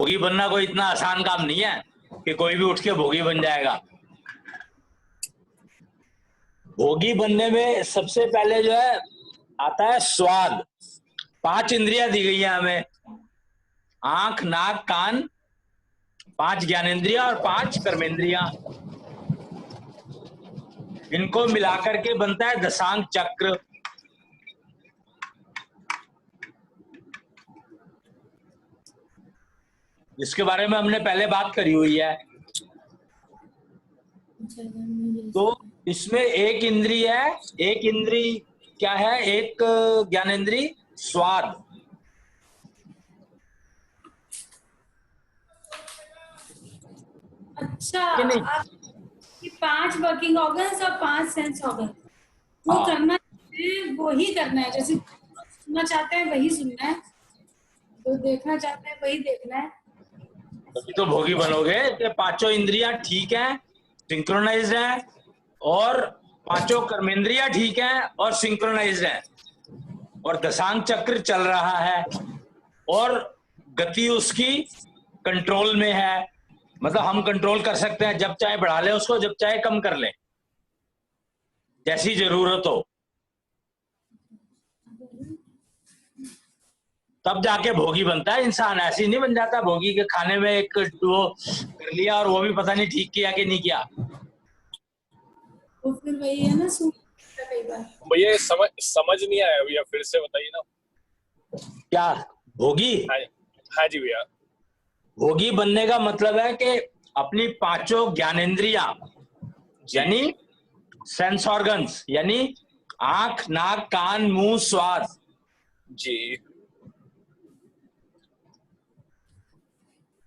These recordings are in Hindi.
भोगी बनना कोई इतना आसान काम नहीं है कि कोई भी उठ के भोगी बन जाएगा। भोगी बनने में सबसे पहले जो है आता है स्वाद। 5 इंद्रियां दी गई हैं हमें, आंख, नाक, कान, 5 ज्ञानेंद्रियां और 5 कर्मेंद्रियां। इनको मिलाकर के बनता है दशांग चक्र। इसके बारे में हमने पहले बात करी हुई है। तो इसमें एक इंद्री है, एक इंद्री क्या है? एक ज्ञानेंद्री स्वाद। अच्छा, कि नहीं? आप 5 वर्किंग ऑर्गन्स और 5 सेंस ऑर्गन वो करना है, वो ही करना है। जैसे सुनना चाहते हैं वही सुनना है, जो देखना चाहते हैं वही देखना है। तभी तो भोगी बनोगे कि 5 इंद्रियां ठीक हैं, सिंक्रोनाइज्ड हैं, और 5 कर्मेंद्रियां ठीक हैं और सिंक्रोनाइज्ड हैं, और दशांग चक्र चल रहा है और गति उसकी कंट्रोल में है। मतलब हम कंट्रोल कर सकते हैं, जब चाहे बढ़ा लें उसको, जब चाहे कम कर लें, जैसी जरूरत हो। तब जाके भोगी बनता है इंसान। ऐसे ही नहीं बन जाता भोगी के खाने में एक वो कर लिया और वो भी पता नहीं ठीक किया कि नहीं किया। तो फिर वही है ना, सुन कई बार। भैया समझ नहीं आया भैया, फिर से बताइए ना। क्या भोगी? हाँ जी भैया। भोगी बनने का मतलब है कि अपनी 5 ज्ञानेंद्रियां यानी सेंस ऑर्गन्स, यानी आंख, नाक, कान, मुंह, स्वाद जी।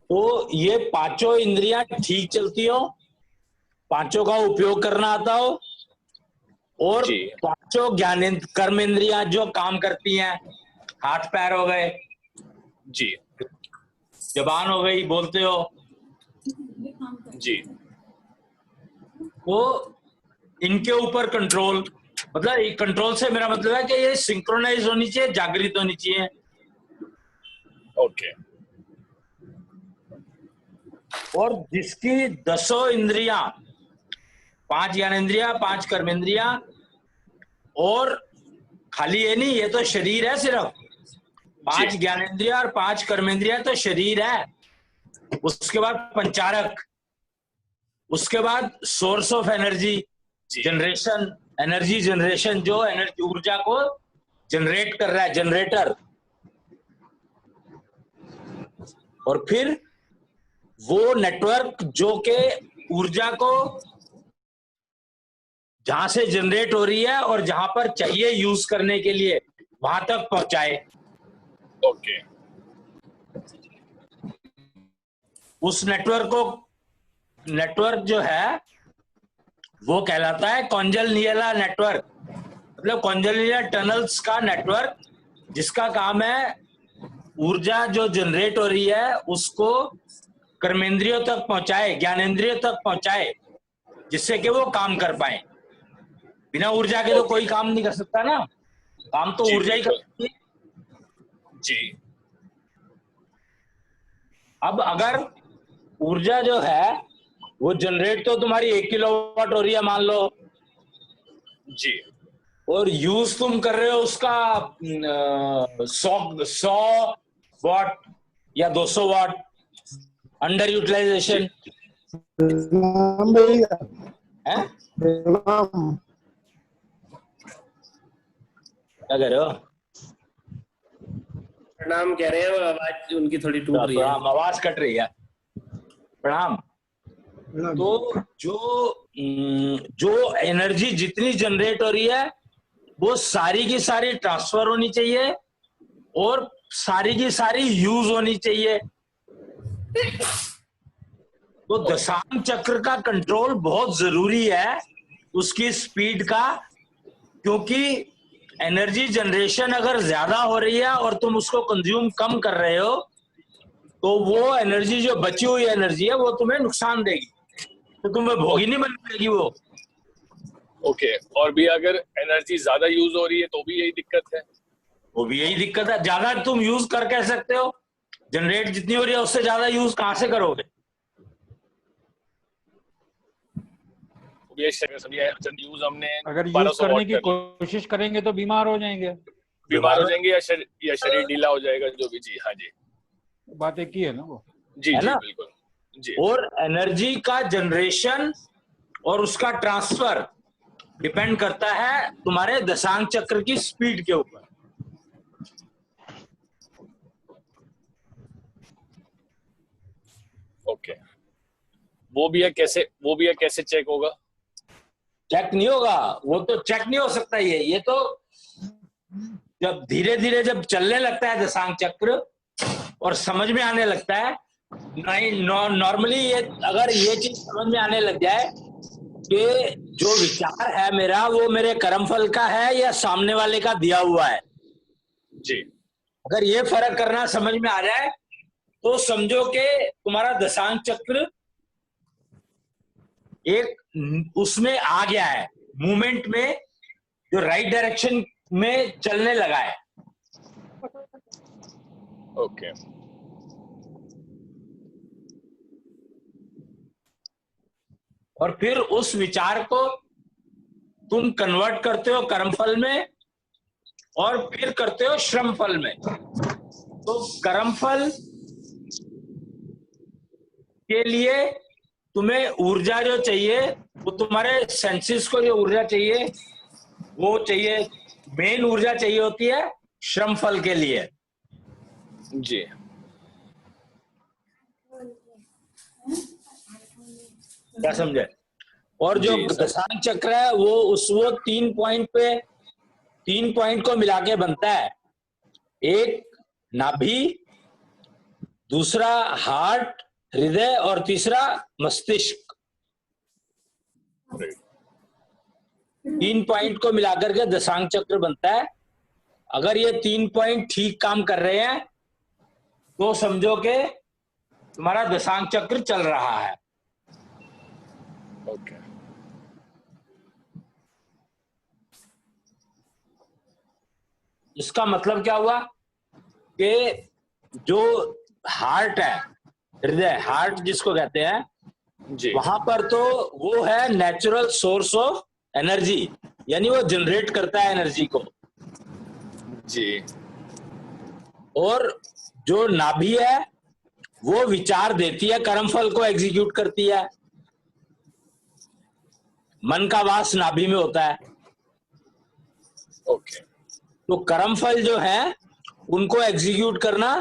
तो ये 5 इंद्रियां ठीक चलती हो, 5 का उपयोग करना आता हो, और 5 कर्मेंद्रियां जो काम करती हैं, हाथ पैर हो गए जी, जबान हो गई, बोलते हो जी। तो इनके ऊपर कंट्रोल, मतलब कंट्रोल से मेरा मतलब है कि ये सिंक्रोनाइज होनी चाहिए, जागृत होनी चाहिए। ओके। और जिसकी 10 इंद्रियां, 5 ज्ञानेंद्रियां, 5 कर्मेंद्रियां, और खाली ये नहीं, ये तो शरीर है सिर्फ। 5 ज्ञानेंद्रियां और 5 कर्मेंद्रियां तो शरीर है। उसके बाद पंचारक, उसके बाद source of energy generation, energy generation, जो एनर्जी ऊर्जा को जनरेट कर रहा है, जनरेटर। और फिर वो नेटवर्क जो के ऊर्जा को जहां से जनरेट हो रही है और जहां पर चाहिए यूज करने के लिए वहां तक पहुंचाए। ओके। उस नेटवर्क जो है वो कहलाता है कॉन्जलनियला नेटवर्क, मतलब कॉन्जलनियला टनल्स का नेटवर्क, जिसका काम है ऊर्जा जो जनरेट हो रही है उसको कर्मेंद्रियों तक पहुंचाए, ज्ञानेंद्रियों तक पहुंचाए, जिससे कि वो काम कर पाए। बिना ऊर्जा के तो कोई काम नहीं कर सकता ना, काम तो ऊर्जा ही करती है। जी। अब अगर ऊर्जा जो है वो जनरेट तो तुम्हारी 1 किलोवाट हो रही है मान लो, जी, और यूज तुम कर रहे हो उसका 100 वाट या 200 वाट, अंडर यूटिलाइजेशन है। क्या कह रहे हो? प्रणाम कह रहे हैं, आवाज उनकी थोड़ी टूट रही है। आवाज कट रही है। प्रणाम। तो जो एनर्जी जितनी जनरेट हो रही है वो सारी की सारी ट्रांसफर होनी चाहिए और सारी की सारी यूज होनी चाहिए। तो दशांग चक्र का कंट्रोल बहुत जरूरी है, उसकी स्पीड का, क्योंकि एनर्जी जनरेशन अगर ज्यादा हो रही है और तुम उसको कंज्यूम कम कर रहे हो तो वो एनर्जी, जो बची हुई एनर्जी है, वो तुम्हें नुकसान देगी, तो तुम्हें भोगी नहीं बन पाएगी वो। ओके। और भी अगर एनर्जी ज्यादा यूज हो रही है तो भी यही दिक्कत है? वो भी यही दिक्कत है। ज्यादा तुम यूज कर कह सकते हो, जनरेट जितनी हो रही है उससे ज्यादा यूज कहां से करोगे? ये यूज हमने अगर यूज 1200 करने वॉट की कर लिया, कोशिश करेंगे तो बीमार हो जाएंगे। बीमार हो जाएंगे या शरीर ढीला हो जाएगा, जो भी जी। हाँ जी, बात एक ही है ना वो। जी है जी ना? बिल्कुल जी। और एनर्जी का जनरेशन और उसका ट्रांसफर डिपेंड करता है तुम्हारे दशांक चक्र की स्पीड के ऊपर। ओके, वो भी है कैसे चेक होगा? चेक नहीं होगा, वो तो चेक नहीं हो सकता। ये तो जब धीरे धीरे जब चलने लगता है दशांक चक्र और समझ में आने लगता है, नहीं नॉर्मली ये अगर ये चीज समझ में आने लग जाए कि जो विचार है मेरा वो मेरे कर्मफल का है या सामने वाले का दिया हुआ है जी, अगर ये फर्क करना समझ में आ जाए तो समझो कि तुम्हारा दशांक चक्र एक उसमें आ गया है, मूवमेंट में, जो राइट डायरेक्शन में चलने लगा है। ओके, और फिर उस विचार को तुम कन्वर्ट करते हो कर्मफल में और फिर करते हो श्रमफल में। तो कर्मफल के लिए तुम्हें ऊर्जा जो चाहिए वो तुम्हारे सेंसेस को जो ऊर्जा चाहिए वो चाहिए, मेन ऊर्जा चाहिए होती है श्रमफल के लिए। जी क्या समझे? और जो जी, सर। दशांक चक्र है वो 3 पॉइंट को मिला के बनता है। एक नाभि, दूसरा हार्ट हृदय और तीसरा मस्तिष्क। 3 पॉइंट को मिलाकर के दशांक चक्र बनता है। अगर ये 3 पॉइंट ठीक काम कर रहे हैं तो समझो कि तुम्हारा दशांक चक्र चल रहा है। ओके, इसका मतलब क्या हुआ कि जो हार्ट है, हृदय, हार्ट जिसको कहते हैं, जी वहां पर तो वो है नेचुरल सोर्स ऑफ एनर्जी, यानी वो जनरेट करता है एनर्जी को। जी और जो नाभि है वो विचार देती है, कर्मफल को एग्जीक्यूट करती है। मन का वास नाभि में होता है। ओके, तो कर्मफल जो है उनको एग्जीक्यूट करना,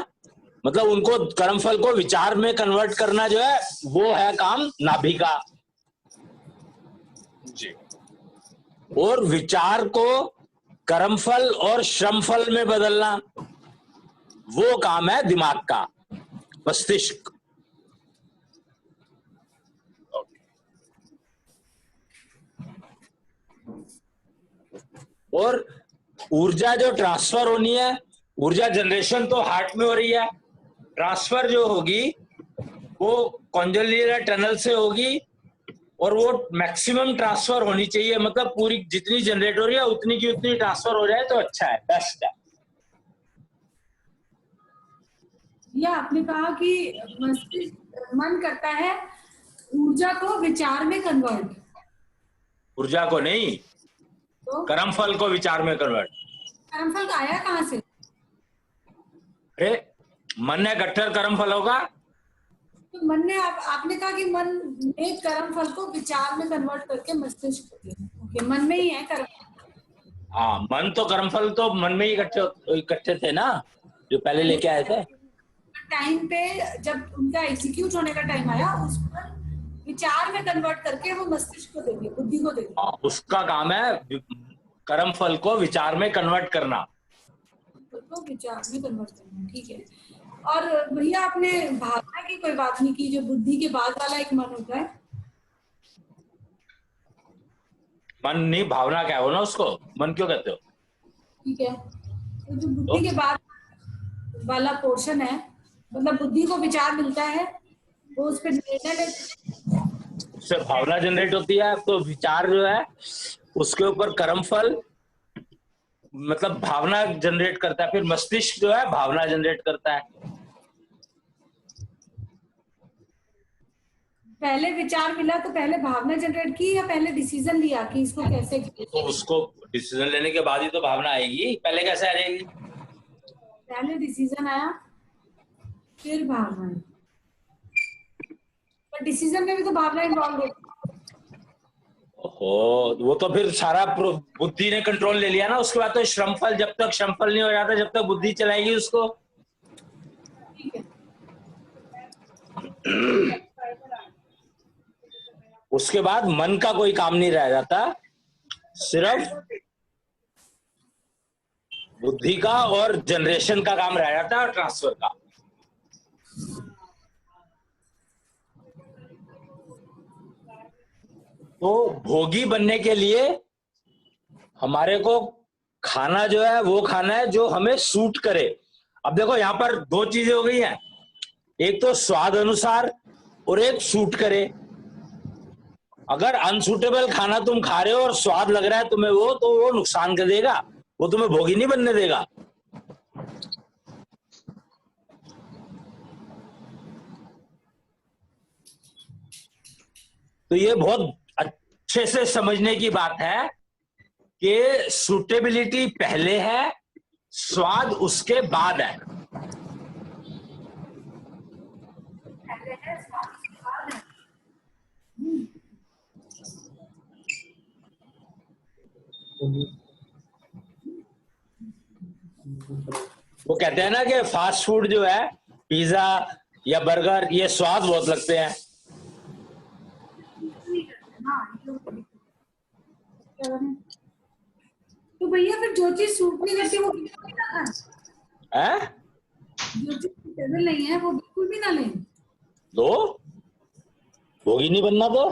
मतलब उनको कर्मफल को विचार में कन्वर्ट करना जो है वो है काम नाभि का। जी और विचार को कर्मफल और श्रमफल में बदलना वो काम है दिमाग का, मस्तिष्क। ओके, और ऊर्जा जो ट्रांसफर होनी है, ऊर्जा जनरेशन तो हार्ट में हो रही है, ट्रांसफर जो होगी वो कॉन्जोलियर टनल से होगी और वो मैक्सिमम ट्रांसफर होनी चाहिए। मतलब पूरी जितनी जनरेट हो रही है उतनी की उतनी ट्रांसफर हो जाए तो अच्छा है, बेस्ट है। ये आपने कहा कि मस्तिष्क मन करता है ऊर्जा को विचार में कन्वर्ट, ऊर्जा को नहीं, तो कर्मफल को विचार में कन्वर्ट। कर्मफल का आया कहाँ से? अरे मन है गट्ठर कर्मफल होगा। तो मन ने आपने कहा कि मन ने कर्मफल को विचार में कन्वर्ट करके मस्तिष्क को दिया। ओके, मन में ही है कर्मफल। हाँ, मन तो कर्मफल तो मन में ही इकट्ठे थे ना, जो पहले लेके आए थे। टाइम पे जब उनका एग्जीक्यूट होने का टाइम आया उस पर विचार में कन्वर्ट करके वो मस्तिष्क को दे दिया, बुद्धि को दे दिया। उसका काम है कर्मफल को विचार में कन्वर्ट करना। तो विचार में कन्वर्ट करना, ठीक है। और भैया आपने भावना की कोई बात नहीं की, जो बुद्धि के बाद वाला एक मन होता है। मन नहीं, भावना क्या हो ना, उसको मन क्यों कहते हो? ठीक है, तो जो बुद्धि के बाद वाला पोर्शन है, मतलब बुद्धि को विचार मिलता है, वो उस पर निर्णय लेते, उससे भावना जनरेट होती है। तो विचार जो है उसके ऊपर कर्मफल मतलब भावना जनरेट करता है, फिर मस्तिष्क जो है भावना जनरेट करता है। पहले विचार मिला तो पहले भावना जनरेट की या पहले डिसीजन लिया कि इसको कैसे तो उसको डिसीजन लेने के बाद ही तो भावना आएगी, पहले कैसे आ जाएगी? पहले डिसीजन आया फिर भावना आई। पर डिसीजन में भी तो भावना इन्वॉल्व होती है। ओहो, वो तो फिर सारा बुद्धि ने कंट्रोल ले लिया ना। उसके बाद तो श्रमफल, जब तक श्रमफल नहीं हो जाता, जब तक बुद्धि चलाएगी उसको। ठीक है। उसके बाद मन का कोई काम नहीं रह जाता, सिर्फ बुद्धि का और जनरेशन का काम रह जाता है, और ट्रांसफर का। तो भोगी बनने के लिए हमारे को खाना जो है वो खाना है जो हमें सूट करे। अब देखो यहाँ पर दो चीजें हो गई हैं, एक तो स्वाद अनुसार और एक सूट करे। अगर अनसूटेबल खाना तुम खा रहे हो और स्वाद लग रहा है तुम्हें वो, तो वो नुकसान कर देगा, वो तुम्हें भोगी नहीं बनने देगा। तो ये बहुत अच्छे से समझने की बात है कि सूटेबिलिटी पहले है, स्वाद उसके बाद है। वो कहते हैं ना कि फास्ट फूड जो है, पिज्जा या बर्गर, ये स्वाद बहुत लगते हैं। तो भैया फिर जो चीज सूट नहीं करती वो बिल्कुल भी ना खाएं। हैं? जो चीज सूटेबल नहीं है वो बिल्कुल भी ना लें। तो भोगी नहीं बनना तो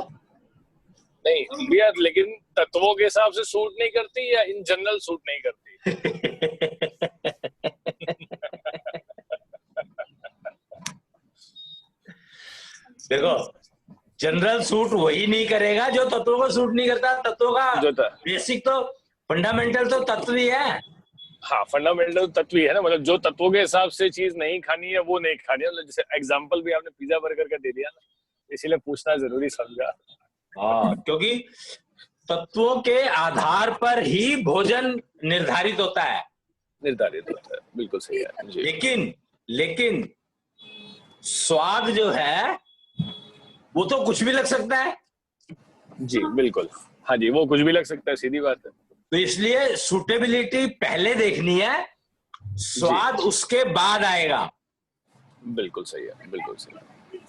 नहीं भैया, लेकिन तत्वों के हिसाब से सूट नहीं करती या इन जनरल सूट नहीं करती? देखो, जनरल सूट वही नहीं करेगा जो तत्वों को सूट नहीं करता। तत्वों का बेसिक तो फंडामेंटल तो तत्व ही है। हाँ, फंडामेंटल तत्व ही है ना। मतलब जो तत्वों के हिसाब से चीज नहीं खानी है वो नहीं खानी है। मतलब जैसे एग्जांपल भी आपने पिज्जा बर्गर का दे दिया ना, इसीलिए पूछना जरूरी समझा। हाँ, क्योंकि तत्वों के आधार पर ही भोजन निर्धारित होता है। निर्धारित होता है, बिल्कुल सही है जी। लेकिन स्वाद जो है वो तो कुछ भी लग सकता है जी, बिल्कुल। हाँ जी, वो कुछ भी लग सकता है, सीधी बात है। तो इसलिए सूटेबिलिटी पहले देखनी है, स्वाद उसके बाद आएगा। बिल्कुल सही है, बिल्कुल सही है।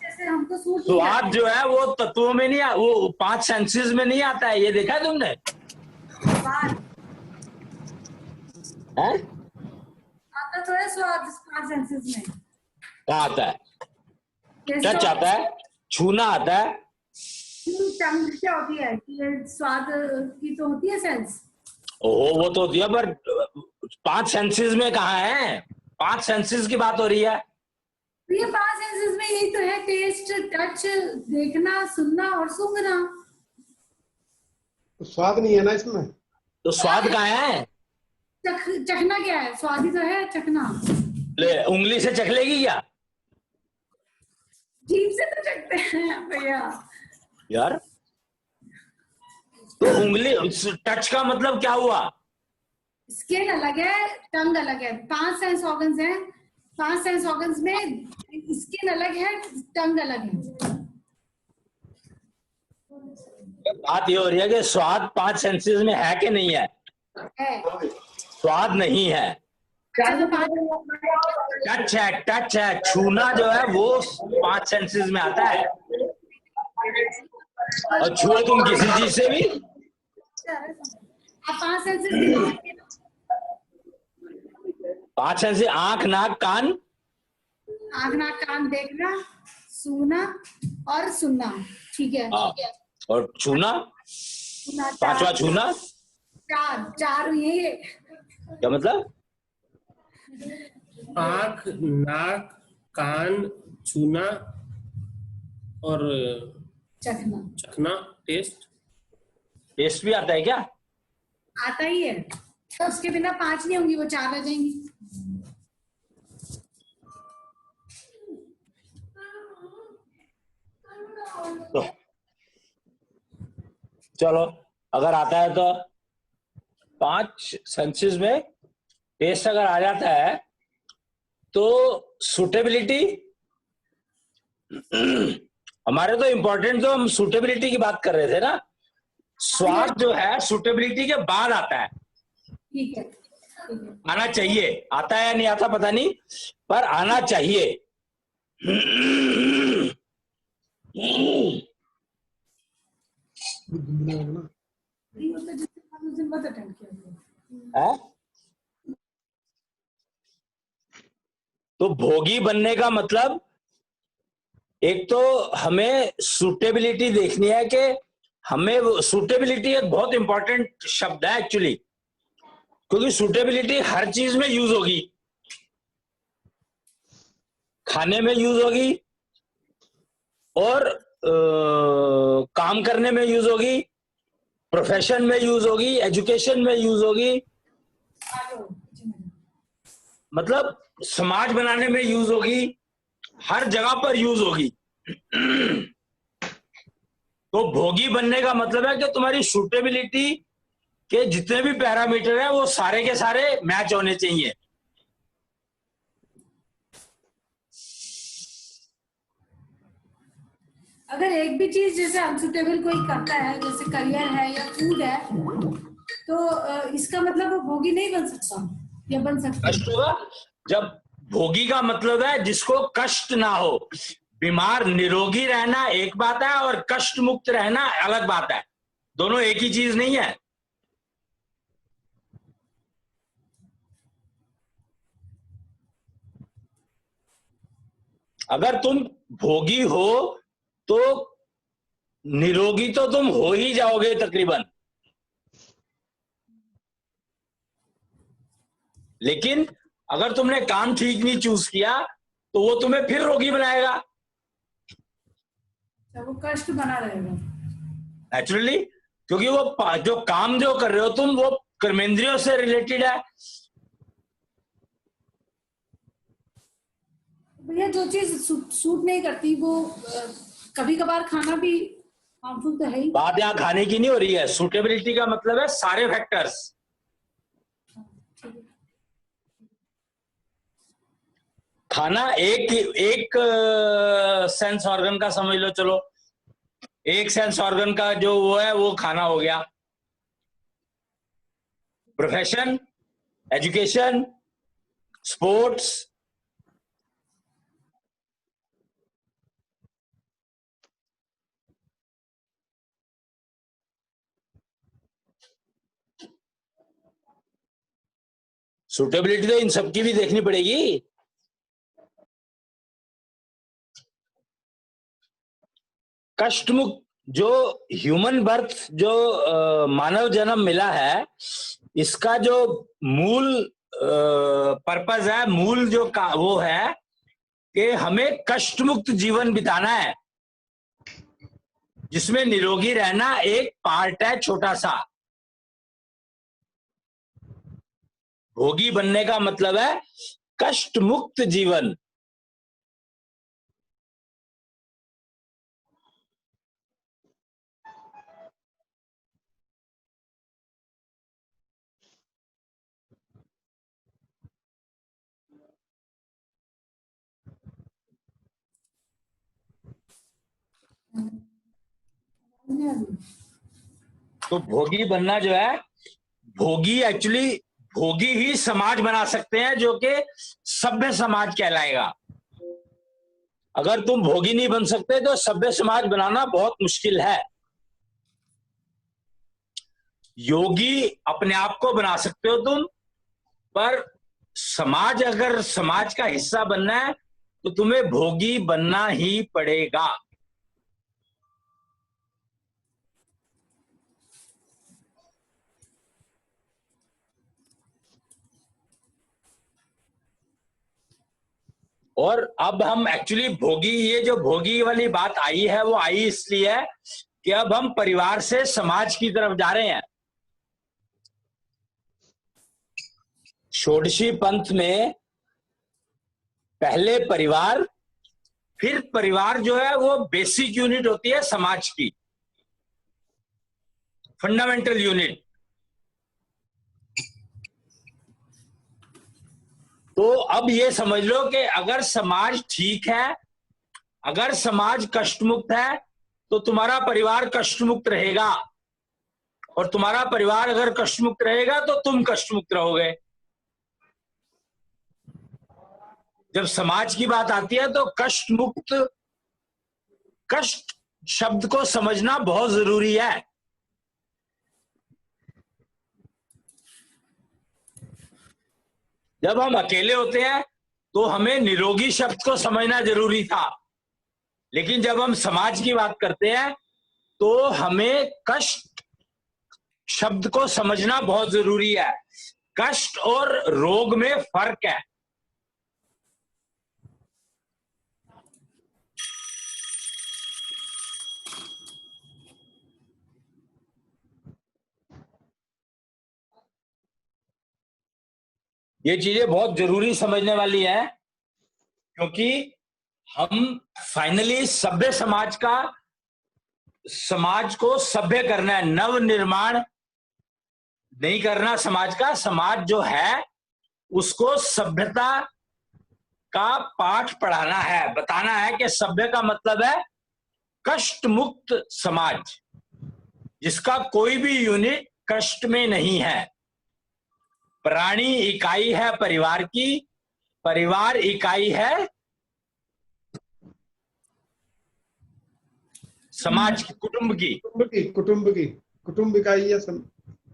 जैसे हमको सूट स्वाद जो है वो तत्वों में नहीं, वो 5 सेंसेस में नहीं आता है। ये देखा है तुमने? है? आता तो है स्वाद 5 सेंसेस में। कहाँ आता है? टच आता है, छूना आता है। टंग क्या होती है कि स्वाद की तो होती है सेंस। ओहो, वो तो होती है, पर 5 सेंसेस में कहाँ है? 5 सेंसेस की बात हो रही है। ये 5 सेंसेस में यही तो है, टेस्ट, टच, देखना, सुनना और सूंघना। तो स्वाद नहीं है ना इसमें? तो स्वाद कहाँ है? चखना क्या है? स्वाद ही तो है चखना। ले, उंगली से चख लेगी क्या? जीभ से तो चखते हैं भैया यार। तो उंगली, टच का मतलब क्या हुआ? स्किन अलग है, टंग अलग है। 5 सेंस ऑर्गन्स हैं। 5 सेंस ऑर्गन्स में स्किन अलग है, टंग अलग है। बात ये हो रही है कि स्वाद 5 सेंसेस में है कि नहीं है? स्वाद नहीं है। टच है, टच है, छूना जो है वो 5 सेंसेस में आता है। और छुए तुम किसी चीज से भी? 5 सेंसेस 5 सेंसेस, आंख, नाक, कान। आँख, नाक, कान, देखना, सूंघना और सुनना। ठीक है। और छूना, सुनना, 5वां छूना। 4 ये क्या मतलब? आँख, नाक, कान, छूना और चखना, टेस्ट। टेस्ट भी आता है क्या? आता ही है। तो उसके बिना 5 नहीं होंगी, वो 4 रह जाएंगी। तो चलो, अगर आता है तो 5 सेंसेस में टेस्ट अगर आ जाता है तो सूटेबिलिटी, हमारे तो इम्पोर्टेंट, तो हम सूटेबिलिटी की बात कर रहे थे ना, स्वाद जो है सूटेबिलिटी के बाद आता है। ठीक है, आना चाहिए, आता है या नहीं आता पता नहीं, पर आना चाहिए। ये होता है जिससे हम उस दिन मत अटेंड किया। है? तो भोगी बनने का मतलब, एक तो हमें सूटेबिलिटी देखनी है कि हमें, सूटेबिलिटी एक बहुत इंपॉर्टेंट शब्द है एक्चुअली, क्योंकि सूटेबिलिटी हर चीज में यूज होगी, खाने में यूज होगी और काम करने में यूज होगी, प्रोफेशन में यूज होगी, एजुकेशन में यूज होगी, मतलब समाज बनाने में यूज होगी, हर जगह पर यूज होगी। तो भोगी बनने का मतलब है कि तुम्हारी सूटेबिलिटी के जितने भी पैरामीटर हैं वो सारे के सारे मैच होने चाहिए। अगर एक भी चीज जैसे अनसुटेबल कोई करता है, जैसे करियर है या फूड है, तो इसका मतलब वो भोगी नहीं बन सकता या बन सकता है? कष्ट होगा। जब भोगी का मतलब है जिसको कष्ट ना हो, बीमार निरोगी रहना एक बात है और कष्ट मुक्त रहना अलग बात है, दोनों एक ही चीज नहीं है। अगर तुम भोगी हो तो निरोगी तो तुम हो ही जाओगे तकरीबन, लेकिन अगर तुमने काम ठीक नहीं चूज किया तो वो तुम्हें फिर रोगी बनाएगा वो कष्ट बना रहेगा नेचुरली, क्योंकि वो जो काम जो कर रहे हो तुम, वो कर्मेंद्रियों से रिलेटेड है। भैया जो चीज सूट नहीं करती वो कभी कभार खाना भी हार्मफुल तो है ही। बात यहाँ खाने की नहीं हो रही है, सूटेबिलिटी का मतलब है सारे फैक्टर्स। खाना एक सेंस ऑर्गन का समझ लो, चलो एक सेंस ऑर्गन का जो वो है वो खाना हो गया। प्रोफेशन, एजुकेशन, स्पोर्ट्स, सूटेबिलिटी तो इन सबकी भी देखनी पड़ेगी। कष्ट मुक्त जो ह्यूमन बर्थ, जो मानव जन्म मिला है, इसका जो मूल पर्पस है, मूल जो वो है कि हमें कष्ट मुक्त जीवन बिताना है, जिसमें निरोगी रहना एक पार्ट है छोटा सा। भोगी बनने का मतलब है कष्ट मुक्त जीवन। तो भोगी बनना जो है, भोगी एक्चुअली, भोगी ही समाज बना सकते हैं जो कि सभ्य समाज कहलाएगा। अगर तुम भोगी नहीं बन सकते तो सभ्य समाज बनाना बहुत मुश्किल है। योगी अपने आप को बना सकते हो तुम, पर समाज, अगर समाज का हिस्सा बनना है तो तुम्हें भोगी बनना ही पड़ेगा। और अब हम एक्चुअली भोगी, ये जो भोगी वाली बात आई है वो आई इसलिए है कि अब हम परिवार से समाज की तरफ जा रहे हैं। षोडशी पंथ में पहले परिवार, फिर परिवार जो है वो बेसिक यूनिट होती है समाज की, फंडामेंटल यूनिट। तो अब ये समझ लो कि अगर समाज ठीक है, अगर समाज कष्ट मुक्त है, तो तुम्हारा परिवार कष्ट मुक्त रहेगा, और तुम्हारा परिवार अगर कष्ट मुक्त रहेगा तो तुम कष्ट मुक्त रहोगे। जब समाज की बात आती है तो कष्ट मुक्त, कष्ट शब्द को समझना बहुत जरूरी है। जब हम अकेले होते हैं तो हमें निरोगी शब्द को समझना जरूरी था, लेकिन जब हम समाज की बात करते हैं तो हमें कष्ट शब्द को समझना बहुत जरूरी है। कष्ट और रोग में फर्क है। ये चीजें बहुत जरूरी समझने वाली है, क्योंकि हम फाइनली सभ्य समाज का, समाज को सभ्य करना है, नव निर्माण नहीं करना समाज का। समाज जो है उसको सभ्यता का पाठ पढ़ाना है, बताना है कि सभ्य का मतलब है कष्ट मुक्त समाज, जिसका कोई भी यूनिट कष्ट में नहीं है। प्राणी इकाई है परिवार की, परिवार इकाई है समाज की, कुटुंब की। कुटुंब इकाई है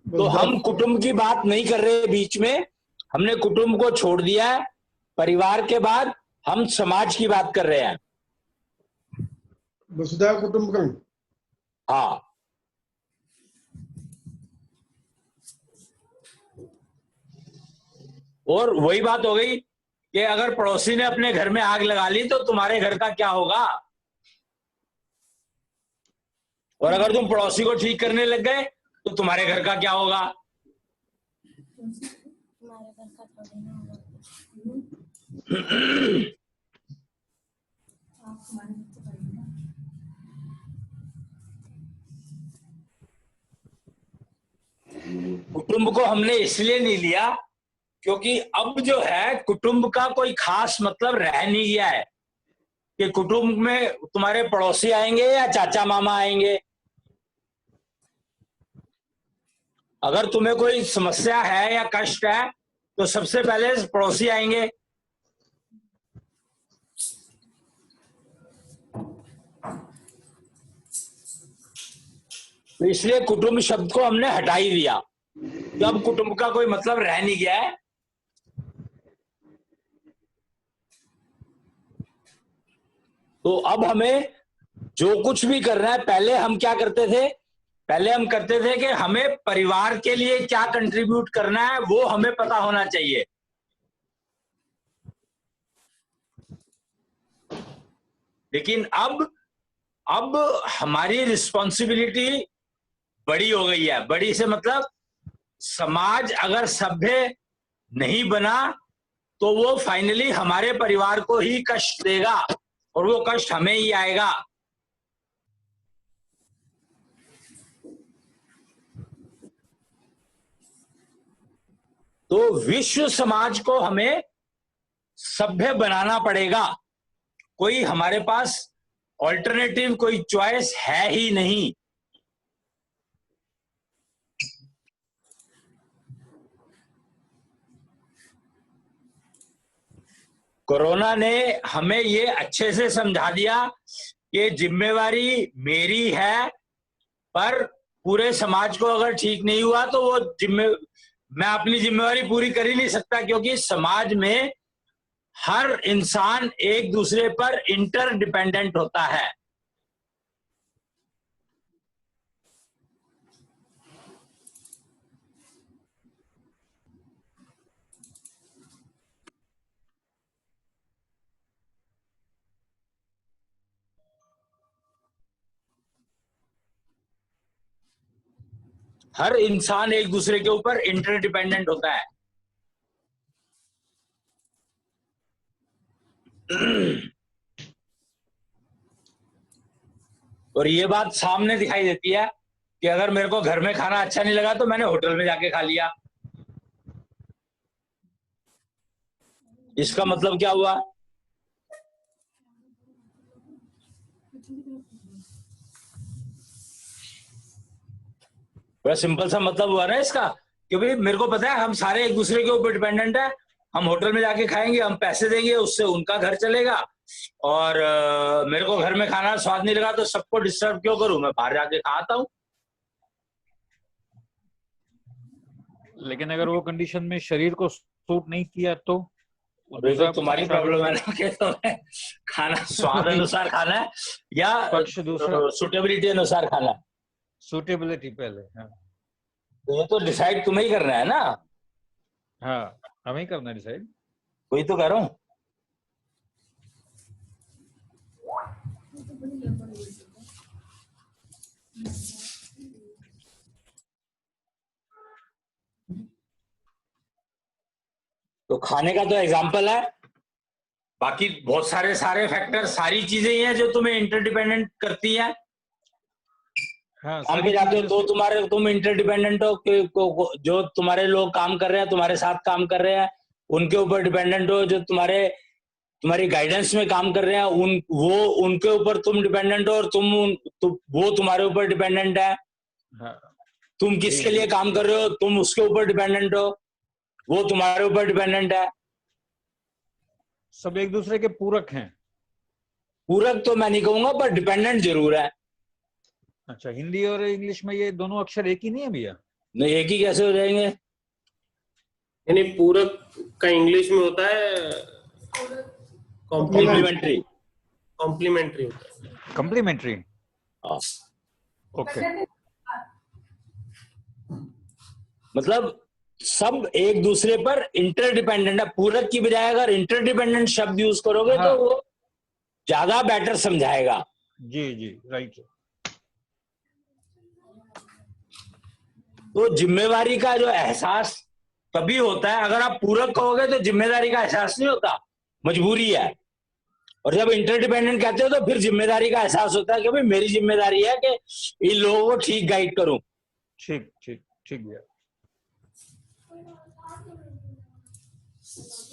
तो हम कुटुंब की बात नहीं कर रहे बीच में, हमने कुटुंब को छोड़ दिया है। परिवार के बाद हम समाज की बात कर रहे हैं। वसुधैव कुटुंबकम। हाँ, और वही बात हो गई कि अगर पड़ोसी ने अपने घर में आग लगा ली तो तुम्हारे घर का क्या होगा, और अगर तुम पड़ोसी को ठीक करने लग गए तो तुम्हारे घर का क्या होगा। कुटुंब को हमने इसलिए नहीं लिया क्योंकि अब जो है कुटुंब का कोई खास मतलब रह नहीं गया है कि कुटुंब में तुम्हारे पड़ोसी आएंगे या चाचा मामा आएंगे। अगर तुम्हें कोई समस्या है या कष्ट है तो सबसे पहले पड़ोसी आएंगे। तो इसलिए कुटुंब शब्द को हमने हटा ही दिया, जब कुटुंब का कोई मतलब रह नहीं गया है। तो अब हमें जो कुछ भी करना है, पहले हम क्या करते थे, पहले हम करते थे कि हमें परिवार के लिए क्या कंट्रीब्यूट करना है वो हमें पता होना चाहिए। लेकिन अब हमारी रिस्पॉन्सिबिलिटी बड़ी हो गई है। बड़ी से मतलब समाज अगर सभ्य नहीं बना तो वो फाइनली हमारे परिवार को ही कष्ट देगा और वो कष्ट हमें ही आएगा। तो विश्व समाज को हमें सभ्य बनाना पड़ेगा। कोई हमारे पास ऑल्टरनेटिव कोई चॉइस है ही नहीं। कोरोना ने हमें ये अच्छे से समझा दिया कि जिम्मेवारी मेरी है, पर पूरे समाज को अगर ठीक नहीं हुआ तो वो मैं अपनी जिम्मेवारी पूरी कर ही नहीं सकता, क्योंकि समाज में हर इंसान एक दूसरे पर इंटरडिपेंडेंट होता है। हर इंसान एक दूसरे के ऊपर इंटरडिपेंडेंट होता है। और ये बात सामने दिखाई देती है कि अगर मेरे को घर में खाना अच्छा नहीं लगा तो मैंने होटल में जाके खा लिया। इसका मतलब क्या हुआ? बड़ा सिंपल सा मतलब हुआ ना इसका, कि भाई मेरे को पता है हम सारे एक दूसरे के ऊपर डिपेंडेंट है। हम होटल में जाके खाएंगे, हम पैसे देंगे, उससे उनका घर चलेगा। और मेरे को घर में खाना स्वाद नहीं लगा तो सबको डिस्टर्ब क्यों करूं, मैं बाहर जाके खाता हूं। लेकिन अगर वो कंडीशन में शरीर को सूट नहीं किया तो तो तुम्हारी प्रॉब्लम है ना कि तुम्हें खाना स्वाद अनुसार खाना है या पक्ष दूसरा सुटेबिलिटी अनुसार खाना है। सूटेबिलिटी पहले। हाँ तो ये तो डिसाइड तुम्हें ही करना है ना। हाँ, हमें ही करना डिसाइड। वही तो कह रहा हूं। तो खाने का तो एग्जाम्पल है, बाकी बहुत सारे फैक्टर, सारी चीजें ही हैं जो तुम्हें इंटरडिपेंडेंट करती हैं। हाँ, काम पे जाते हो तो तुम इंटरडिपेंडेंट हो कि जो तुम्हारे लोग काम कर रहे हैं, तुम्हारे साथ काम कर रहे हैं, उनके ऊपर डिपेंडेंट हो। जो तुम्हारी गाइडेंस में काम कर रहे हैं उनके ऊपर तुम डिपेंडेंट हो, और वो तुम्हारे ऊपर डिपेंडेंट है। हाँ, तुम किसके लिए काम कर रहे हो, तुम उसके ऊपर डिपेंडेंट हो, वो तुम्हारे ऊपर डिपेंडेंट है। सब एक दूसरे के पूरक हैं। पूरक तो मैं नहीं कहूंगा, पर डिपेंडेंट जरूर है। अच्छा, हिंदी और इंग्लिश में ये दोनों अक्षर एक ही नहीं है भैया? नहीं, एक ही कैसे हो जाएंगे? यानी पूरक का इंग्लिश में होता है कॉम्प्लीमेंट्री। कॉम्प्लीमेंट्री होता है। कॉम्प्लीमेंट्री। ओके। मतलब सब एक दूसरे पर इंटरडिपेंडेंट है। पूरक की बजाय अगर इंटरडिपेंडेंट शब्द यूज करोगे हाँ। तो वो ज्यादा बेटर समझाएगा। जी जी, राइट। तो जिम्मेवारी का जो एहसास तभी होता है, अगर आप पूरक कहोगे तो जिम्मेदारी का एहसास नहीं होता, मजबूरी है। और जब इंटरडिपेंडेंट कहते हो तो फिर जिम्मेदारी का एहसास होता है कि भाई मेरी जिम्मेदारी है कि इन लोगों को ठीक गाइड करूं। ठीक ठीक ठीक भैया।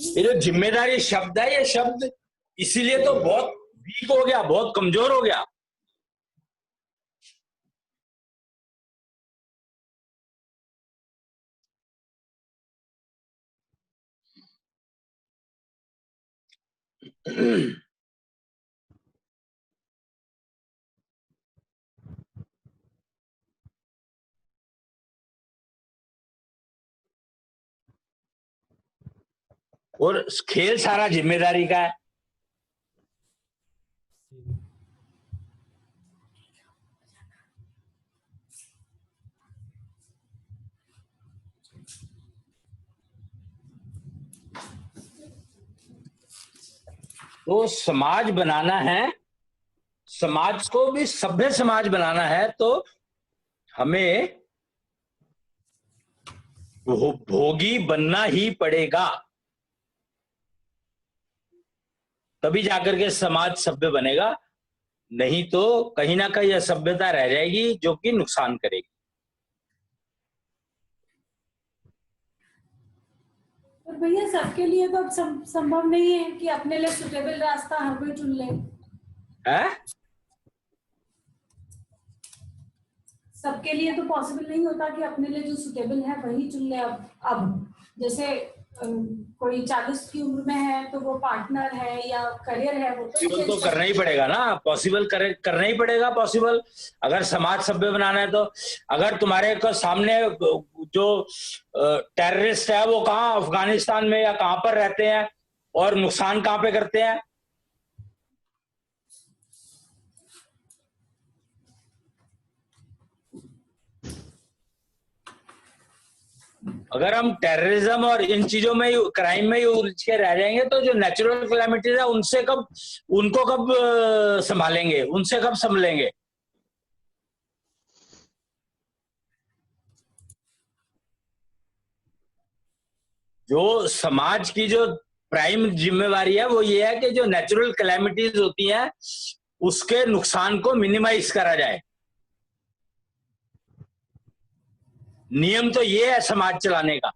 ये जो जिम्मेदारी शब्द है, ये शब्द इसीलिए तो बहुत वीक हो गया, बहुत कमजोर हो गया। और खेल सारा जिम्मेदारी का है। तो समाज बनाना है, समाज को भी सभ्य समाज बनाना है, तो हमें भोगी बनना ही पड़ेगा, तभी जाकर के समाज सभ्य बनेगा। नहीं तो कहीं ना कहीं असभ्यता रह जाएगी जो कि नुकसान करेगी। पर भैया सबके लिए तो अब संभव नहीं है कि अपने लिए सुटेबल रास्ता हर कोई चुन ले। है? सबके लिए तो पॉसिबल नहीं होता कि अपने लिए जो सुटेबल है वही चुन ले। अब जैसे कोई 40 की उम्र में है तो वो पार्टनर है या करियर है, वो तो करना ही पड़ेगा ना, पॉसिबल करना ही पड़ेगा पॉसिबल, अगर समाज सभ्य बनाना है तो। अगर तुम्हारे को सामने जो टेररिस्ट है वो कहाँ, अफगानिस्तान में या कहाँ पर रहते हैं और नुकसान कहाँ पे करते हैं, अगर हम टेररिज्म और इन चीजों में, क्राइम में ही उलझ के रह जाएंगे तो जो नेचुरल कैलामिटीज है उनको कब संभालेंगे, उनसे कब संभलेंगे? जो समाज की जो प्राइम जिम्मेवारी है वो ये है कि जो नेचुरल कैलामिटीज होती हैं उसके नुकसान को मिनिमाइज करा जाए। नियम तो ये है समाज चलाने का।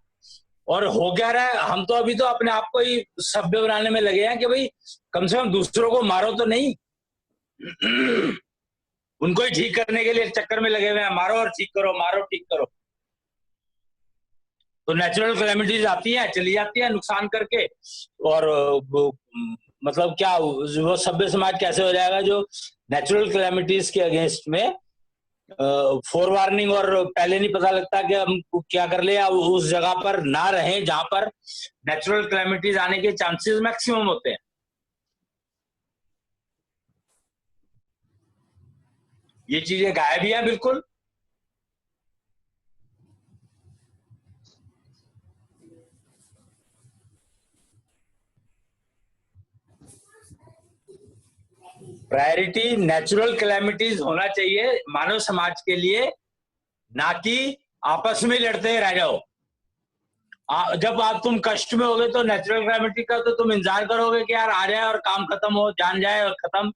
और हो क्या रहा है, हम तो अभी तो अपने आप को ही सभ्य बनाने में लगे हैं कि भाई कम से कम दूसरों को मारो तो नहीं। उनको ही ठीक करने के लिए चक्कर में लगे हुए हैं, मारो और ठीक करो, मारो ठीक करो। तो नेचुरल कैलेमिटीज आती हैं, चली जाती हैं नुकसान करके। और मतलब क्या वो सभ्य समाज कैसे हो जाएगा जो नेचुरल कैलेमिटीज के अगेंस्ट में फोर वार्निंग और पहले नहीं पता लगता कि हम क्या कर ले, या उस जगह पर ना रहें जहां पर नेचुरल कैलेमिटीज आने के चांसेस मैक्सिमम होते हैं। ये चीजें गायब ही हैं बिल्कुल। प्रायोरिटी नेचुरल कैलेमिटीज होना चाहिए मानव समाज के लिए, ना कि आपस में लड़ते रह जाओ। जब आप तुम कष्ट में होगे तो नेचुरल कैलेमिटी का तो तुम इंतजार करोगे कि यार आ जाए और काम खत्म हो, जान जाए और खत्म।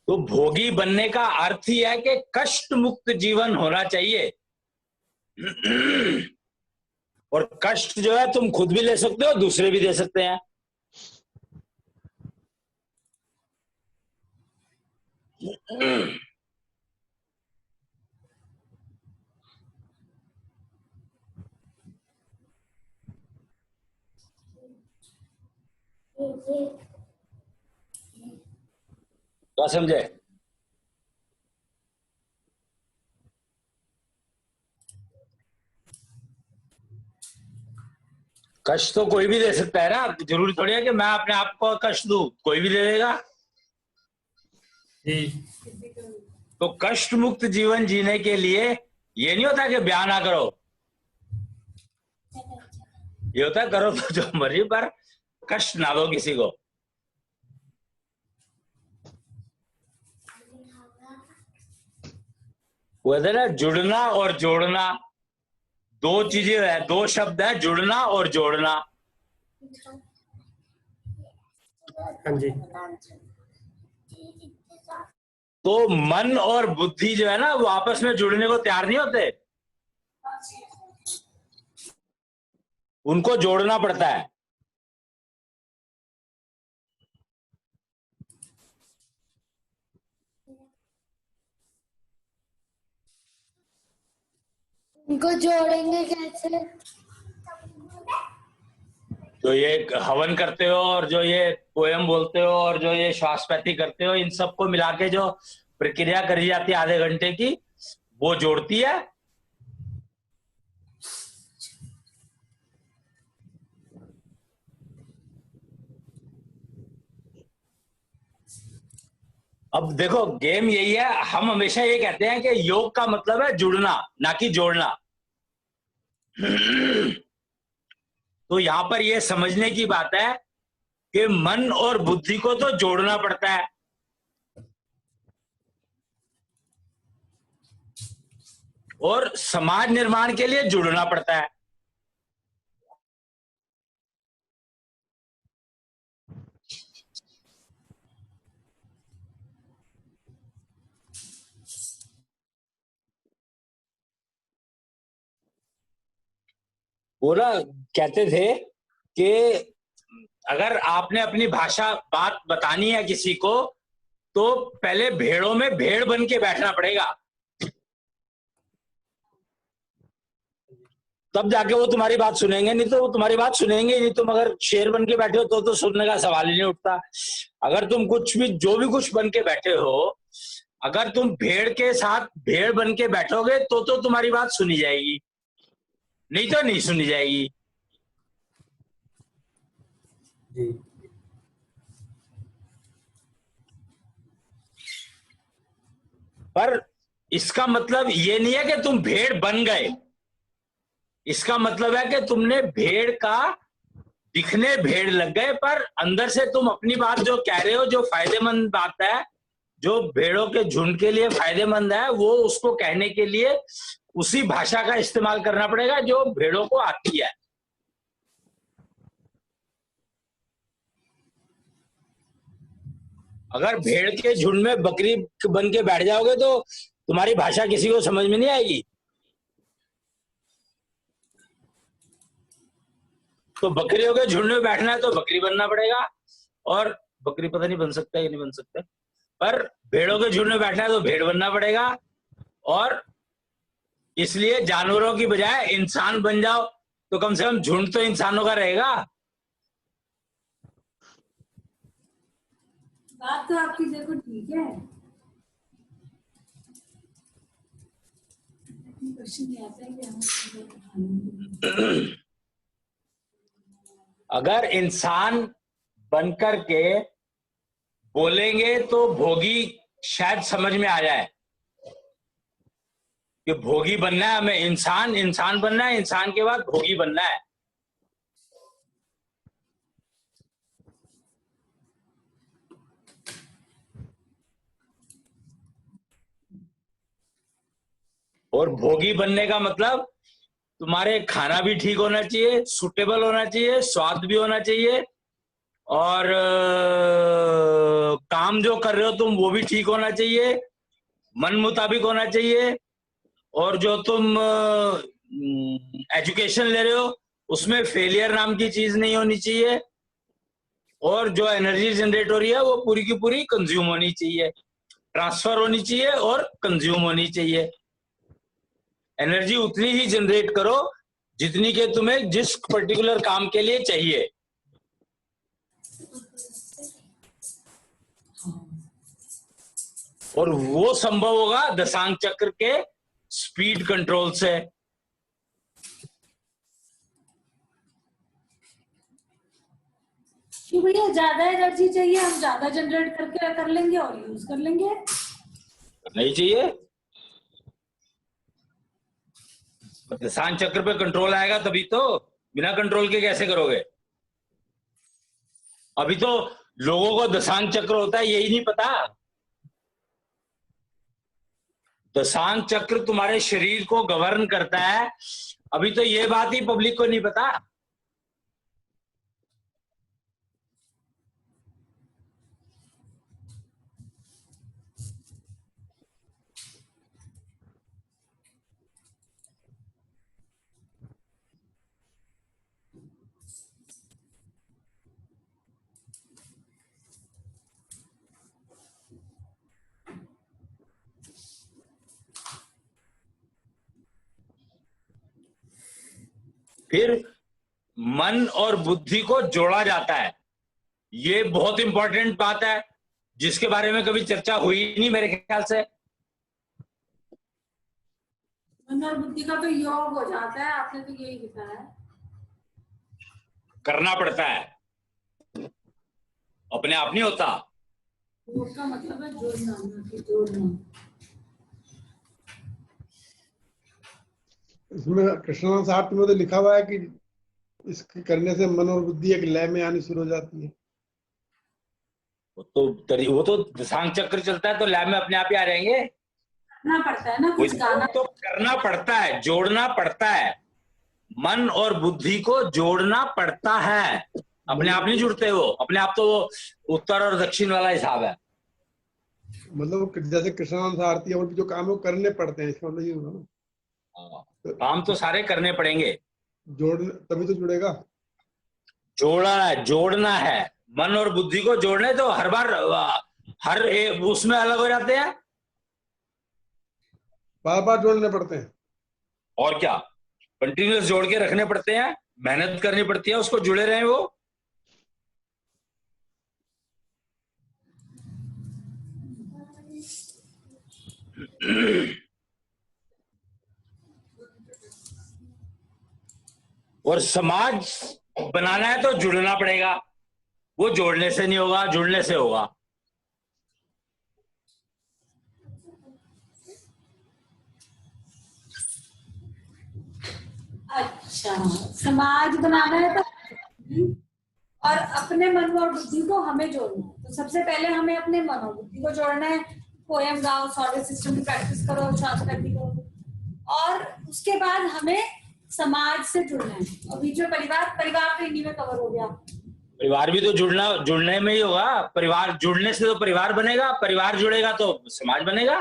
तो भोगी बनने का अर्थ ही है कि कष्ट मुक्त जीवन होना चाहिए। और कष्ट जो है तुम खुद भी ले सकते हो, दूसरे भी दे सकते हैं। क्या समझे? कष्ट तो कोई भी दे सकता है ना, जरूरी थोड़ी है कि मैं अपने आप को कष्ट दूं, कोई भी दे देगा। तो कष्ट मुक्त जीवन जीने के लिए ये नहीं होता कि ब्याह ना करो, ये होता है करो तो जो मर्जी, पर कष्ट ना दो किसी को। वो है ना जुड़ना और जोड़ना, दो चीजें है, दो शब्द है, जुड़ना और जोड़ना। हाँ जी। तो मन और बुद्धि जो है ना वो आपस में जुड़ने को तैयार नहीं होते, उनको जोड़ना पड़ता है। उनको जोड़ेंगे कैसे? जो ये हवन करते हो और जो ये पोयम बोलते हो और जो ये श्वासपैथी करते हो, इन सबको मिला के जो प्रक्रिया करी जाती है आधे घंटे की, वो जोड़ती है। अब देखो गेम यही है, हम हमेशा ये कहते हैं कि योग का मतलब है जुड़ना, ना कि जोड़ना। तो यहां पर यह समझने की बात है कि मन और बुद्धि को तो जोड़ना पड़ता है, और समाज निर्माण के लिए जुड़ना पड़ता है। वो ना कहते थे कि अगर आपने अपनी भाषा बात बतानी है किसी को, तो पहले भेड़ों में भेड़ बन के बैठना पड़ेगा, तब जाके वो तुम्हारी बात सुनेंगे, नहीं तो वो तुम्हारी बात सुनेंगे नहीं। तुम अगर शेर बन के बैठे हो तो सुनने का सवाल ही नहीं उठता। अगर तुम कुछ भी जो भी कुछ बन के बैठे हो, अगर तुम भेड़ के साथ भेड़ बन के बैठोगे तो तुम्हारी बात सुनी जाएगी, नहीं तो नहीं सुनी जाएगी। जी। पर इसका मतलब ये नहीं है कि तुम भेड़ बन गए, इसका मतलब है कि तुमने भेड़ का दिखने भेड़ लग गए, पर अंदर से तुम अपनी बात जो कह रहे हो, जो फायदेमंद बात है, जो भेड़ों के झुंड के लिए फायदेमंद है, वो उसको कहने के लिए उसी भाषा का इस्तेमाल करना पड़ेगा जो भेड़ों को आती है। अगर भेड़ के झुंड में बकरी बन के बैठ जाओगे तो तुम्हारी भाषा किसी को समझ में नहीं आएगी। तो बकरियों के झुंड में बैठना है तो बकरी बनना पड़ेगा, और बकरी पता नहीं बन सकता है या नहीं बन सकता, पर भेड़ों के झुंड में बैठना है तो भेड़ बनना पड़ेगा। और इसलिए जानवरों की बजाय इंसान बन जाओ तो कम से कम झुंड तो इंसानों का रहेगा। बात तो आपकी देखो ठीक है, क्वेश्चन नहीं आता है कि हम अगर इंसान बनकर के बोलेंगे तो भोगी शायद समझ में आ जाए कि भोगी बनना है हमें, इंसान बनना है, इंसान के बाद भोगी बनना है। और भोगी बनने का मतलब तुम्हारे खाना भी ठीक होना चाहिए, सूटेबल होना चाहिए, स्वाद भी होना चाहिए, और काम जो कर रहे हो तुम वो भी ठीक होना चाहिए, मन मुताबिक होना चाहिए, और जो तुम एजुकेशन ले रहे हो उसमें फेलियर नाम की चीज नहीं होनी चाहिए, और जो एनर्जी जनरेट हो रही है वो पूरी की पूरी कंज्यूम होनी चाहिए, ट्रांसफर होनी चाहिए और कंज्यूम होनी चाहिए। एनर्जी उतनी ही जनरेट करो जितनी के तुम्हें जिस पर्टिकुलर काम के लिए चाहिए। और वो संभव होगा दशांग चक्र के स्पीड कंट्रोल से। कि भैया ज्यादा एनर्जी चाहिए, हम ज्यादा जनरेट करके कर लेंगे और यूज कर लेंगे। नहीं चाहिए, दशांग चक्र पे कंट्रोल आएगा तभी तो, बिना कंट्रोल के कैसे करोगे? अभी तो लोगों को दशांग चक्र होता है यही नहीं पता। दशांग चक्र तुम्हारे शरीर को गवर्न करता है, अभी तो ये बात ही पब्लिक को नहीं पता। फिर मन और बुद्धि को जोड़ा जाता है, ये बहुत इंपॉर्टेंट बात है जिसके बारे में कभी चर्चा हुई नहीं मेरे ख्याल से। मन और बुद्धि का तो योग हो जाता है, आपने तो यही लिखा है। करना पड़ता है, अपने आप नहीं होता। योग का मतलब है जोड़ना, जोड़ना। इसमें कृष्णानंद साहब में तो लिखा हुआ है कि इसके करने से मन और बुद्धि एक लय में आनी शुरू हो जाती है। वो तो दशांग चक्र चलता है तो लैब में अपने आप ही आ जाएंगे। करना पड़ता है ना कुछ गाना, तो करना पड़ता है, जोड़ना पड़ता है, मन और बुद्धि को जोड़ना पड़ता है, अपने आप नहीं जुड़ते वो, अपने आप तो वो उत्तर और दक्षिण वाला हिसाब है। मतलब जैसे कृष्णानंद आरती है, और भी जो काम है वो करने पड़ते हैं, इसका मतलब ये हुआ ना। काम तो सारे करने पड़ेंगे, जोड़ना तभी तो जुड़ेगा। जोड़ना है, मन और बुद्धि को जोड़ने तो हर बार उसमें अलग हो जाते हैं, बार बार जोड़ने पड़ते हैं। और क्या, कंटिन्यूअस जोड़ के रखने पड़ते हैं, मेहनत करनी पड़ती है उसको जुड़े रहे वो। और समाज बनाना है तो जुड़ना पड़ेगा, वो जोड़ने से नहीं होगा, जुड़ने से होगा। अच्छा समाज बनाना है तो और अपने मन और बुद्धि को हमें जोड़ना है। तो सबसे पहले हमें अपने मन और बुद्धि को जोड़ना है। पोएम गाओ, सॉलिड सिस्टम की प्रैक्टिस करो, श्वास करनी करो, और उसके बाद हमें समाज से जुड़ना है। और बीच में परिवार तो इन्हीं में कवर हो गया। परिवार भी तो जुड़ने में ही होगा। परिवार जुड़ने से तो परिवार बनेगा, परिवार जुड़ेगा तो समाज बनेगा।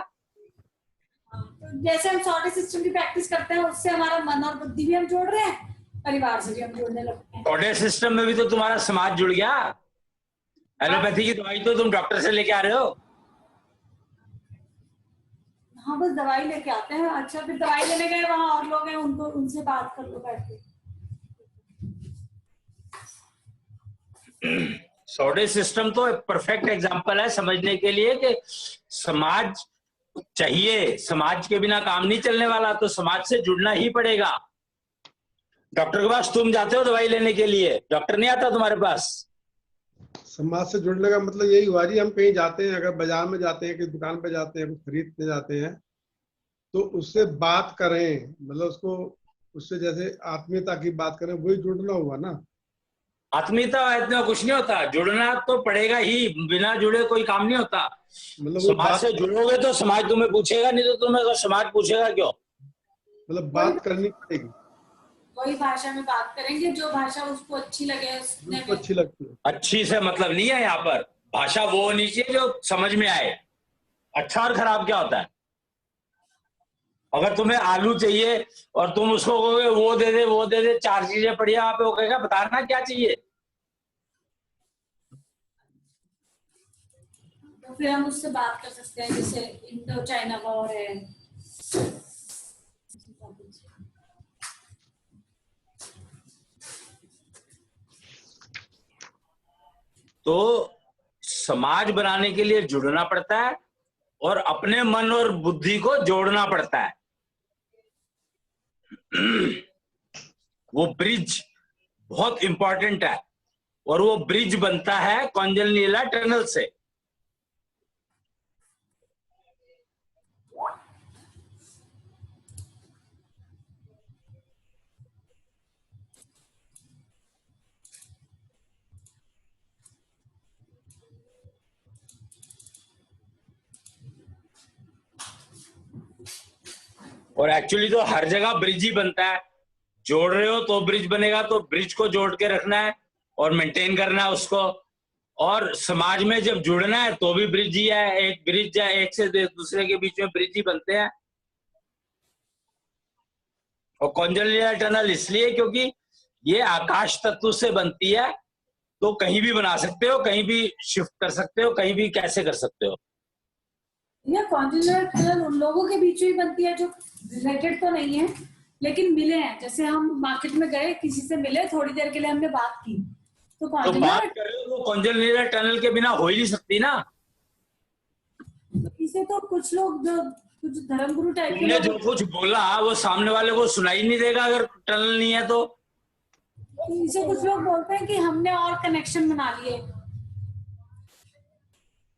तो जैसे हम सॉलिड सिस्टम की प्रैक्टिस करते हैं, उससे हमारा मन और बुद्धि भी हम जोड़ रहे हैं, परिवार से भी हम जुड़ने लगते हैं। ऑर्डर सिस्टम में भी तो तुम्हारा समाज जुड़ गया। एलोपैथी की दवाई तो तुम डॉक्टर से लेके आ रहे हो। हाँ, बस दवाई लेके आते हैं। अच्छा, फिर दवाई लेने गए, वहां और लोग हैं, उनको उनसे बात कर लो बैठ के। सॉर्टेज सिस्टम तो एक परफेक्ट एग्जांपल है समझने के लिए कि समाज चाहिए, समाज के बिना काम नहीं चलने वाला, तो समाज से जुड़ना ही पड़ेगा। डॉक्टर के पास तुम जाते हो दवाई लेने के लिए, डॉक्टर नहीं आता तुम्हारे पास। समाज से जुड़ने का मतलब यही हुआ जी, हम कहीं जाते हैं, अगर बाजार में जाते हैं, किसी दुकान पे जाते हैं, कुछ खरीदने जाते हैं, तो उससे बात करें, मतलब उससे जैसे आत्मीयता की बात करें, वही जुड़ना हुआ ना। आत्मीयता इतना कुछ नहीं होता, जुड़ना तो पड़ेगा ही, बिना जुड़े कोई काम नहीं होता। मतलब समाज से जुड़ोगे तो समाज तुम्हें पूछेगा, नहीं तो तुम्हें तो समाज पूछेगा क्यों। मतलब बात करनी पड़ेगी, वही भाषा में बात करेंगे जो भाषा उसको अच्छी लगे, उसने उसको अच्छी लगती है। अच्छी से मतलब नहीं है यहाँ पर, भाषा वो होनी चाहिए जो समझ में आए। अच्छा और खराब क्या होता है? अगर तुम्हें आलू चाहिए और तुम उसको कहोगे वो दे दे, 4 चीजें पड़ी वहां पे, वो कहेगा बताना क्या चाहिए। तो फिर हम उससे बात कर सकते हैं, जैसे इंडो चाइना वॉर है। तो समाज बनाने के लिए जुड़ना पड़ता है और अपने मन और बुद्धि को जोड़ना पड़ता है। वो ब्रिज बहुत इंपॉर्टेंट है, और वो ब्रिज बनता है कॉन्जनलियला टनल से। और एक्चुअली तो हर जगह ब्रिज ही बनता है। जोड़ रहे हो तो ब्रिज बनेगा, तो ब्रिज को जोड़ के रखना है और मेंटेन करना है उसको। और समाज में जब जुड़ना है तो भी ब्रिज ही है, एक ब्रिज है, एक से दूसरे के बीच में ब्रिज ही बनते हैं। और कॉन्जनलियला टनल इसलिए क्योंकि ये आकाश तत्व से बनती है, तो कहीं भी बना सकते हो, कहीं भी शिफ्ट कर सकते हो, कहीं भी कैसे कर सकते हो। ये कॉन्जनलियला टनल उन लोगों के बीच में बनती है जो रिलेटेड तो नहीं है लेकिन मिले हैं। जैसे हम मार्केट में गए, किसी से मिले, थोड़ी देर के लिए हमने बात की, तो तो बात कर रहे हो, वो कॉन्जनलियला टनल के बिना हो ही नहीं सकती ना। इसे तो कुछ लोग जो कुछ धर्मगुरु टाइप तुमने जो कुछ बोला वो सामने वाले को सुनाई नहीं देगा अगर टनल नहीं है तो। इसे कुछ लोग बोलते हैं कि हमने और कनेक्शन बना लिए।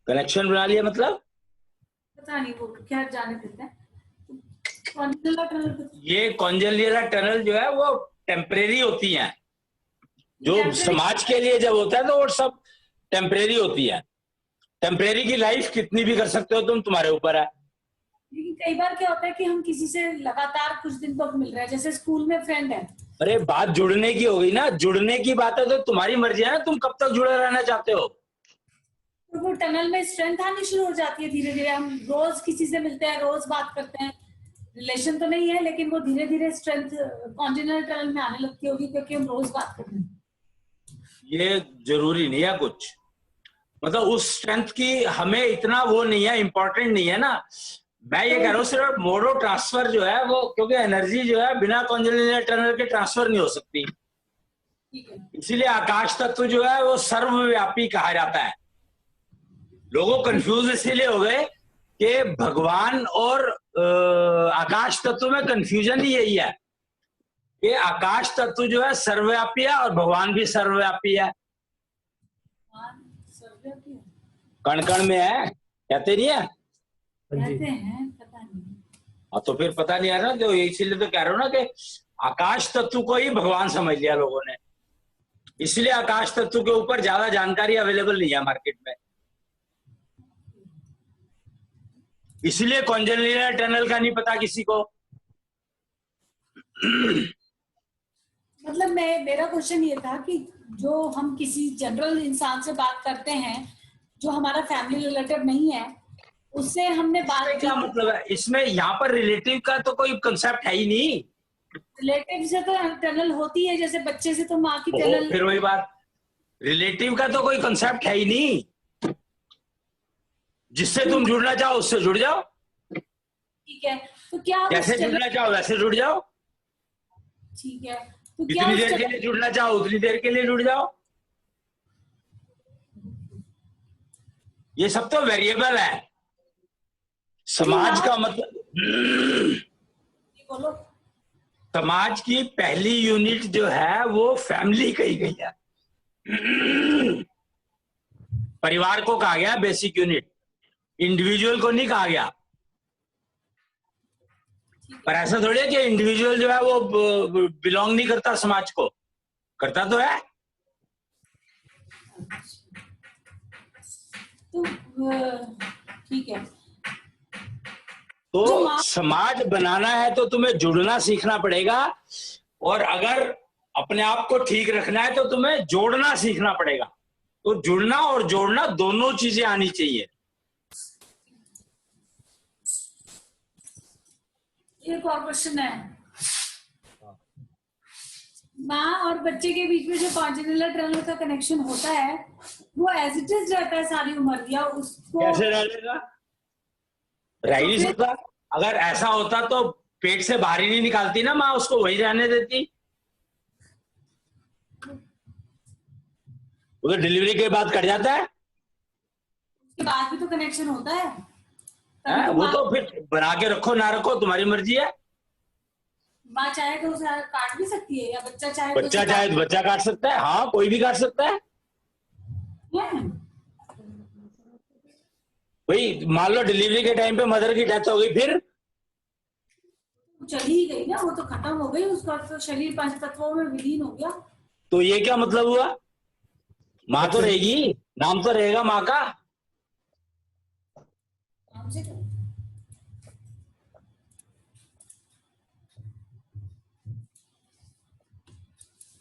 कनेक्शन बना लिया मतलब? पता नहीं वो क्या जाने देते हैं। कॉन्जनलियला टनल, ये कॉन्जनलियला टनल जो है वो टेम्परेरी होती है। जो समाज के लिए जब होता है तो वो सब टेम्परेरी होती है। टेम्परेरी की लाइफ कितनी भी कर सकते हो तुम, तुम्हारे ऊपर है। लेकिन कई बार क्या होता है कि हम किसी से लगातार कुछ दिन तक मिल रहे हैं, जैसे स्कूल में फ्रेंड है। अरे बात जुड़ने की हो गई ना, जुड़ने की बात है तो तुम्हारी मर्जी है ना, तुम कब तक जुड़े रहना चाहते हो। तो वो टनल में स्ट्रेंथ आनी शुरू हो जाती है धीरे धीरे। हम रोज किसी से मिलते हैं, रोज बात करते हैं, रिलेशन तो नहीं है लेकिन वो धीरे धीरे स्ट्रेंथ कॉन्जनलियला टनल में आने लगती होगी क्योंकि हम रोज बात करते हैं। ये जरूरी नहीं है कुछ, मतलब उस स्ट्रेंथ की हमें इतना वो नहीं है, इंपॉर्टेंट नहीं है ना। मैं ये कह रहा हूँ सिर्फ मोड ऑफ ट्रांसफर जो है वो, क्योंकि एनर्जी जो है बिना कॉन्जनलियला टनल के ट्रांसफर नहीं हो सकती। इसीलिए आकाश तत्व जो है वो सर्वव्यापी कहा जाता है। लोगों कंफ्यूज इसीलिए हो गए कि भगवान और आकाश तत्व में कंफ्यूजन ही यही है कि आकाश तत्व जो है सर्वव्यापी है और भगवान भी सर्वव्यापी है। कण कण में है, कहते नहीं है? कहते हैं, पता नहीं। हाँ तो फिर पता नहीं है ना, तो इसीलिए तो कह रहा हूँ ना कि आकाश तत्व को ही भगवान समझ लिया लोगों ने। इसलिए आकाश तत्व के ऊपर ज्यादा जानकारी अवेलेबल नहीं है मार्केट में। इसलिए कॉन्जेनिटल टनल का नहीं पता किसी को। मतलब मेरा क्वेश्चन ये था कि जो हम किसी जनरल इंसान से बात करते हैं जो हमारा फैमिली रिलेटिव नहीं है, उससे हमने बात इसमें क्या मतलब है? इसमें यहाँ पर रिलेटिव का तो कोई कंसेप्ट है ही नहीं। रिलेटिव से तो टनल होती है, जैसे बच्चे से तो माँ की टनल। फिर वही बात, रिलेटिव का तो कोई कंसेप्ट है ही नहीं। जिससे तुम जुड़ना चाहो उससे जुड़ जाओ। ठीक है, तो क्या जैसे जुड़ना चाहो वैसे जुड़ जाओ। ठीक है, तो क्या जितनी देर के लिए जुड़ना चाहो उतनी देर के लिए जुड़ जाओ। ये सब तो वेरिएबल है। समाज का मतलब, बोलो। समाज की पहली यूनिट जो है वो फैमिली कही गई है। परिवार को कहा गया बेसिक यूनिट, इंडिविजुअल को नहीं कहा गया। पर ऐसा थोड़ी है कि इंडिविजुअल जो है वो बिलोंग नहीं करता समाज को, करता तो है। तो ठीक है, तो समाज बनाना है तो तुम्हें जुड़ना सीखना पड़ेगा, और अगर अपने आप को ठीक रखना है तो तुम्हें जोड़ना सीखना पड़ेगा। तो जुड़ना और जोड़ना दोनों चीजें आनी चाहिए। एक और क्वेश्चन है, माँ और बच्चे के बीच में जो कॉन्जेनिटल टनल का कनेक्शन होता है वो एज इट इज रहता है सारी उम्र, या उसको कैसे रहेगा? रह ही नहीं सकता। अगर ऐसा होता तो पेट से बाहर ही नहीं निकालती ना माँ, उसको वही रहने देती। वो तो डिलीवरी के बाद कट जाता है। उसके बाद भी तो कनेक्शन होता है। वो तो फिर बना के रखो ना रखो तुम्हारी मर्जी है। माँ चाहे तो उसे काट भी सकती है, या बच्चा चाहे बच्चा चाहे तो बच्चा काट सकता है। हाँ, कोई भी काट सकता है। भाई मान लो डिलीवरी के टाइम पे मदर की डेथ हो गई, फिर चली ही गई ना, वो तो खत्म हो गई, उसका तो शरीर 5 तत्वों में विलीन हो गया। तो ये क्या मतलब हुआ? माँ तो रहेगी, नाम तो रहेगा माँ का।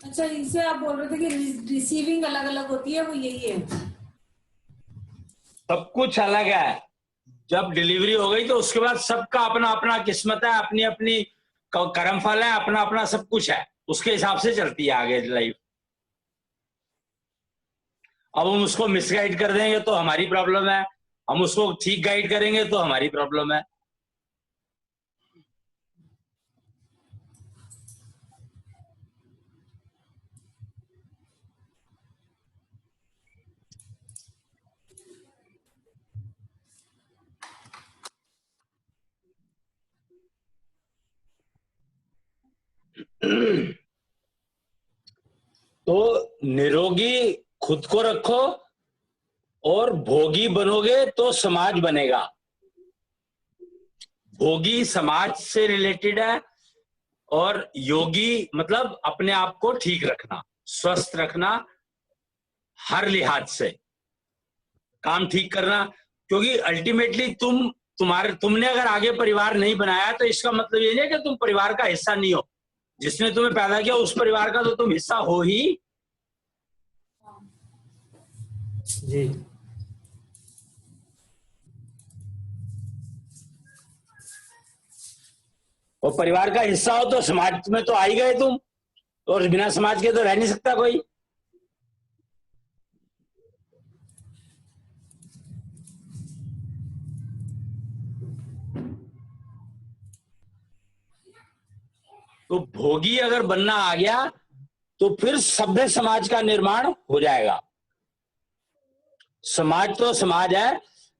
अच्छा, इसे आप बोल रहे थे कि रिसीविंग अलग अलग होती है, वो यही है। सब कुछ अलग है। जब डिलीवरी हो गई तो उसके बाद सबका अपना अपना किस्मत है, अपनी अपनी कर्म फल है, अपना अपना सब कुछ है। उसके हिसाब से चलती है आगे लाइफ। अब हम उसको मिसगाइड कर देंगे तो हमारी प्रॉब्लम है, हम उसको ठीक गाइड करेंगे तो हमारी प्रॉब्लम है। तो निरोगी खुद को रखो और भोगी बनोगे तो समाज बनेगा। भोगी समाज से रिलेटेड है, और योगी मतलब अपने आप को ठीक रखना, स्वस्थ रखना, हर लिहाज से काम ठीक करना। क्योंकि अल्टीमेटली तुमने अगर आगे परिवार नहीं बनाया तो इसका मतलब ये नहीं कि तुम परिवार का हिस्सा नहीं हो। जिसने तुम्हें पैदा किया उस परिवार का तो तुम हिस्सा हो ही। जी। और परिवार का हिस्सा हो तो समाज में तो आ ही गए तुम, और बिना समाज के तो रह नहीं सकता कोई। तो भोगी अगर बनना आ गया तो फिर सभ्य समाज का निर्माण हो जाएगा। समाज तो समाज है,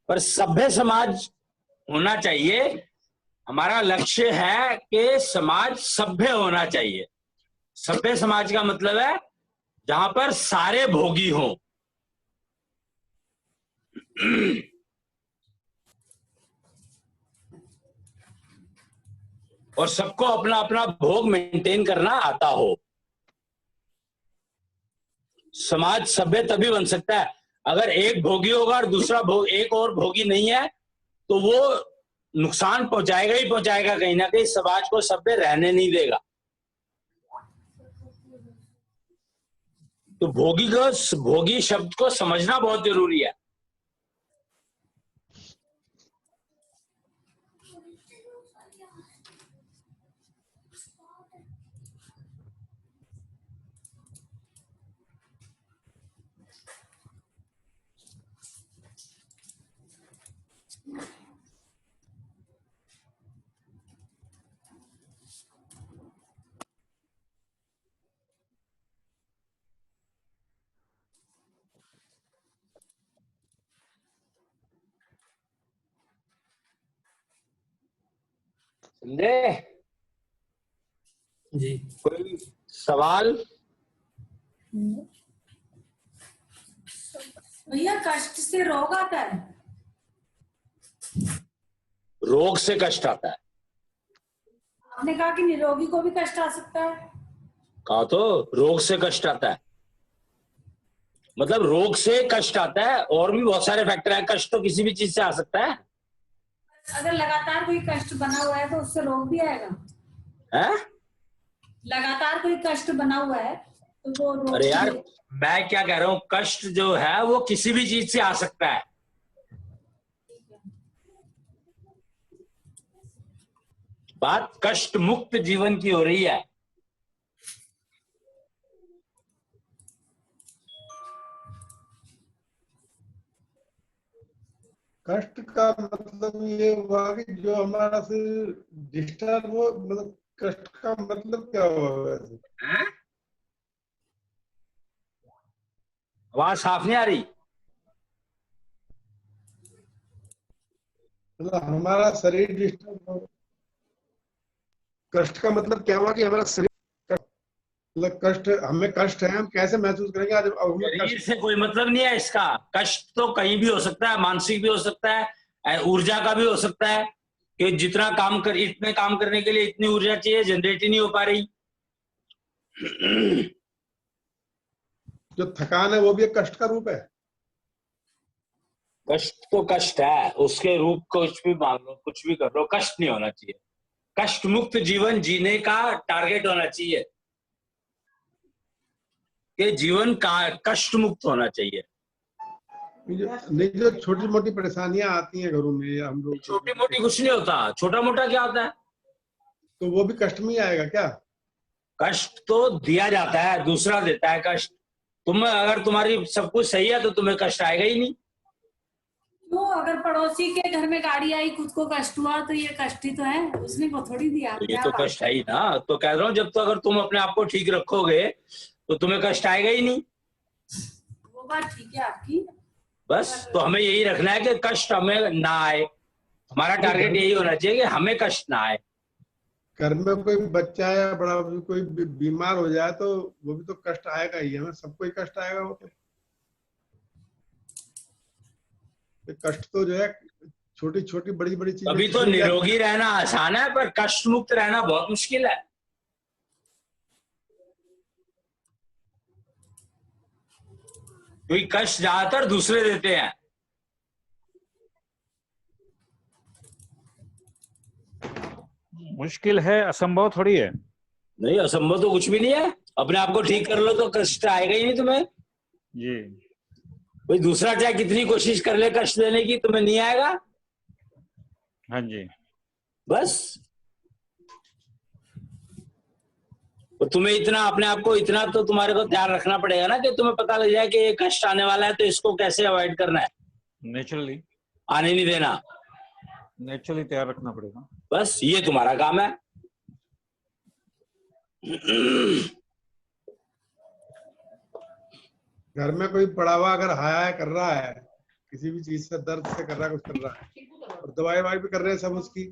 पर सभ्य समाज होना चाहिए। हमारा लक्ष्य है कि समाज सभ्य होना चाहिए। सभ्य समाज का मतलब है जहां पर सारे भोगी हों। और सबको अपना अपना भोग मेंटेन करना आता हो। समाज सभ्य तभी बन सकता है अगर एक भोगी होगा और दूसरा एक और भोगी नहीं है, तो वो नुकसान पहुंचाएगा ही पहुंचाएगा, कहीं ना कहीं समाज को सभ्य रहने नहीं देगा। तो भोगी शब्द को समझना बहुत जरूरी है। समझे? जी। कोई सवाल? भैया कष्ट से रोग आता है? रोग से कष्ट आता है। आपने कहा कि निरोगी को भी कष्ट आ सकता है। कहा तो रोग से कष्ट आता है, मतलब रोग से कष्ट आता है, और भी बहुत सारे फैक्टर है। कष्ट तो किसी भी चीज से आ सकता है। अगर लगातार कोई कष्ट बना हुआ है तो उससे रोग भी आएगा? है? लगातार कोई कष्ट बना हुआ है तो वो रोग अरे यार, भी- मैं क्या कह रहा हूँ, कष्ट जो है वो किसी भी चीज से आ सकता है। बात कष्ट मुक्त जीवन की हो रही है। कष्ट का मतलब ये हुआ कि जो हमारा से डिस्टर्ब हो, मतलब कष्ट का मतलब क्या हुआ वैसे? आवाज साफ नहीं आ रही। मतलब हमारा शरीर डिस्टर्ब हो, कष्ट का मतलब क्या हुआ कि हमारा शरीर मतलब कष्ट, हमें कष्ट है, हम कैसे महसूस करेंगे आज? अब हमें शरीर कष्ट से कोई मतलब नहीं है इसका। कष्ट तो कहीं भी हो सकता है, मानसिक भी हो सकता है, ऊर्जा का भी हो सकता है कि जितना इतने काम करने के लिए इतनी ऊर्जा चाहिए, जनरेट ही नहीं हो पा रही। जो थकान है वो भी एक कष्ट का रूप है। कष्ट तो कष्ट है, उसके रूप को कुछ भी मान लो, कुछ भी कर लो, कष्ट नहीं होना चाहिए। कष्ट मुक्त जीवन जीने का टारगेट होना चाहिए कि जीवन का कष्ट मुक्त होना चाहिए। नहीं, जो छोटी मोटी परेशानियां आती हैं घरों में या हम लोग, छोटी मोटी कुछ नहीं होता, छोटा मोटा क्या होता है? तो वो भी कष्ट में ही आएगा क्या? कष्ट तो दिया जाता है, दूसरा देता है कष्ट। अगर तुम्हारी सब कुछ सही है तो तुम्हें कष्ट आएगा ही नहीं। तो अगर पड़ोसी के घर में गाड़ी आई, खुद को कष्ट हुआ, तो ये कष्ट ही तो है, उसने को थोड़ी दिया। तो ये तो कष्ट है ही ना। तो कह रहा हूँ, जब तो अगर तुम अपने आप को ठीक रखोगे तो तुम्हें कष्ट आएगा ही नहीं। वो बात ठीक है आपकी। बस तो हमें यही रखना है कि कष्ट हमें ना आए। हमारा टारगेट यही होना चाहिए कि हमें कष्ट ना आए। घर में कोई बच्चा या बड़ा कोई बीमार हो जाए तो वो भी तो कष्ट आएगा ही, हमें सबको ही कष्ट आएगा। वो तो कष्ट तो जो है छोटी छोटी बड़ी बड़ी चीजें। अभी तो निरोगी रहना आसान है, पर कष्ट मुक्त रहना बहुत मुश्किल है। क्योंकि कष्ट ज्यादातर दूसरे देते हैं। मुश्किल है, असंभव थोड़ी है। नहीं, असंभव तो कुछ भी नहीं है। अपने आप को ठीक कर लो तो कष्ट आएगा ही नहीं तुम्हें। जी। कोई दूसरा चाहे कितनी कोशिश कर ले कष्ट देने की, तुम्हें नहीं आएगा। हाँ जी। बस तो तुम्हें इतना अपने आप को इतना तो तुम्हारे को ध्यान रखना पड़ेगा ना कि तुम्हें पता लग जाए कि ये कष्ट आने वाला है, तो इसको कैसे अवॉइड करना है। नेचुरली आने नहीं देना। नेचुरली तैयार रखना पड़ेगा। बस ये तुम्हारा काम है। घर में कोई पड़ा हुआ अगर हाया कर रहा है, किसी भी चीज से दर्द से कर रहा है, कुछ कर रहा है, और दवाई ववाई भी कर रहे हैं सब उसकी,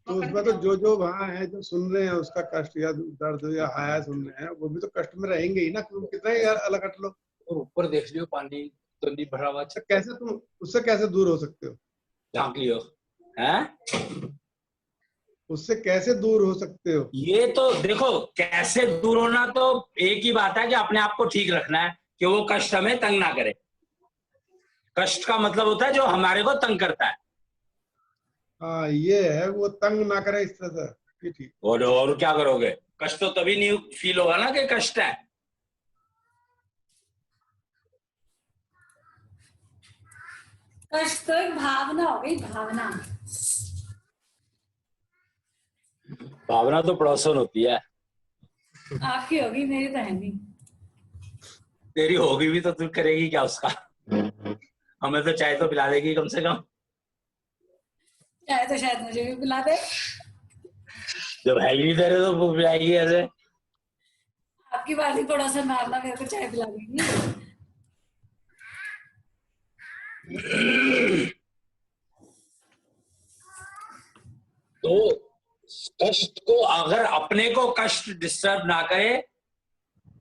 तो उसमें तो जो जो वहाँ है जो सुन रहे हैं उसका कष्ट या दर्द या हाया सुन रहे हैं, वो भी तो कष्ट में रहेंगे ही ना। तुम कितना ही अलग हट लो, और ऊपर देख लियो पानी तो नहीं भरा हुआ, कैसे तुम उससे कैसे दूर हो सकते हो? झांक लियो है। उससे कैसे दूर हो सकते हो? ये तो देखो, कैसे दूर होना तो एक ही बात है कि अपने आप को ठीक रखना है। कि वो कष्ट हमें तंग ना करे। कष्ट का मतलब होता है जो हमारे को तंग करता है। हाँ ये है, वो तंग ना करे इस तरह से, ये ठीक। और क्या करोगे? कष्ट तो तभी नहीं फील होगा ना कि कष्ट है। कष्ट तो एक भावना हो गई, भावना। भावना तो पड़ोसन होती है। आपकी होगी, मेरी तो है नहीं। तेरी होगी भी तो तू करेगी क्या उसका? हमें तो चाय तो पिला देगी कम से कम। चाहे तो शायद मुझे भी पिला दे। जब है ही नहीं तेरे तो वो पिलाएगी ऐसे? आपकी वाली पड़ोसन मारना, मेरे को चाय पिला देंगी। तो कष्ट को, अगर अपने को कष्ट डिस्टर्ब ना करे,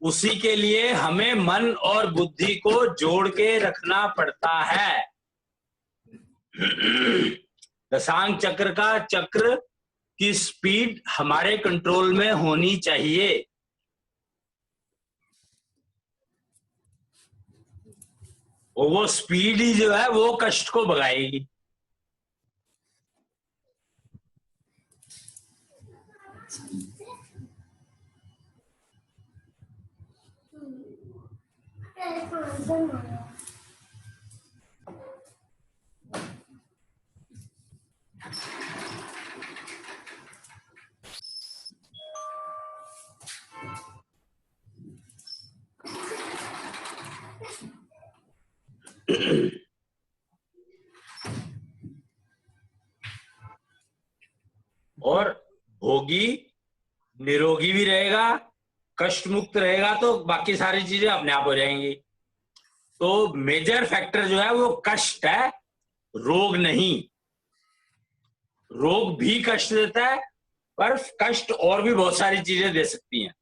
उसी के लिए हमें मन और बुद्धि को जोड़ के रखना पड़ता है। दशांग चक्र का चक्र की स्पीड हमारे कंट्रोल में होनी चाहिए। और वो स्पीड ही जो है वो कष्ट को भगाएगी। और भोगी निरोगी भी रहेगा, कष्ट मुक्त रहेगा, तो बाकी सारी चीजें अपने आप हो जाएंगी। तो मेजर फैक्टर जो है वो कष्ट है, रोग नहीं। रोग भी कष्ट देता है, पर कष्ट और भी बहुत सारी चीजें दे सकती हैं।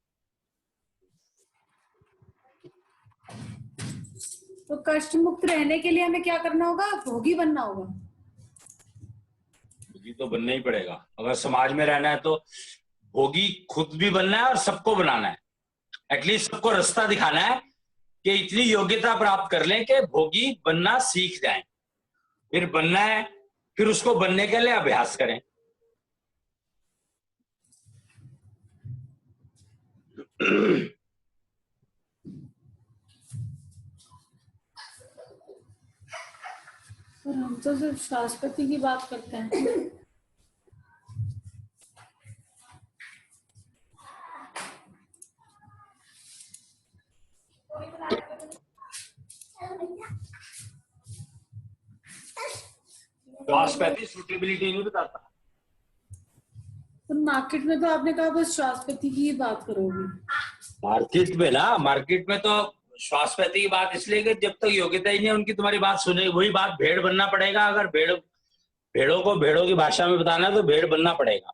तो कष्ट मुक्त रहने के लिए हमें क्या करना होगा? भोगी बनना होगा। भोगी तो बनना ही पड़ेगा। अगर समाज में रहना है तो भोगी खुद भी बनना है और सबको बनाना है। एटलीस्ट सबको रास्ता दिखाना है कि इतनी योग्यता प्राप्त कर लें कि भोगी बनना सीख जाएं। फिर बनना है, फिर उसको बनने के लिए अभ्यास करें। और हम तो सिर्फ शाश्वती की बात करते हैं। श्वासपैथी सूटेबिलिटी नहीं बताता। तो मार्केट में तो आपने कहा बस शाश्वती की ही बात करोगे। मार्केट में तो श्वासपैथी की बात इसलिए कि जब तक योग्यता ही नहीं है उनकी, तुम्हारी बात सुने, वही बात भेड़ बनना पड़ेगा। अगर भेड़ों को भेड़ों की भाषा में बताना है तो भेड़ बनना पड़ेगा।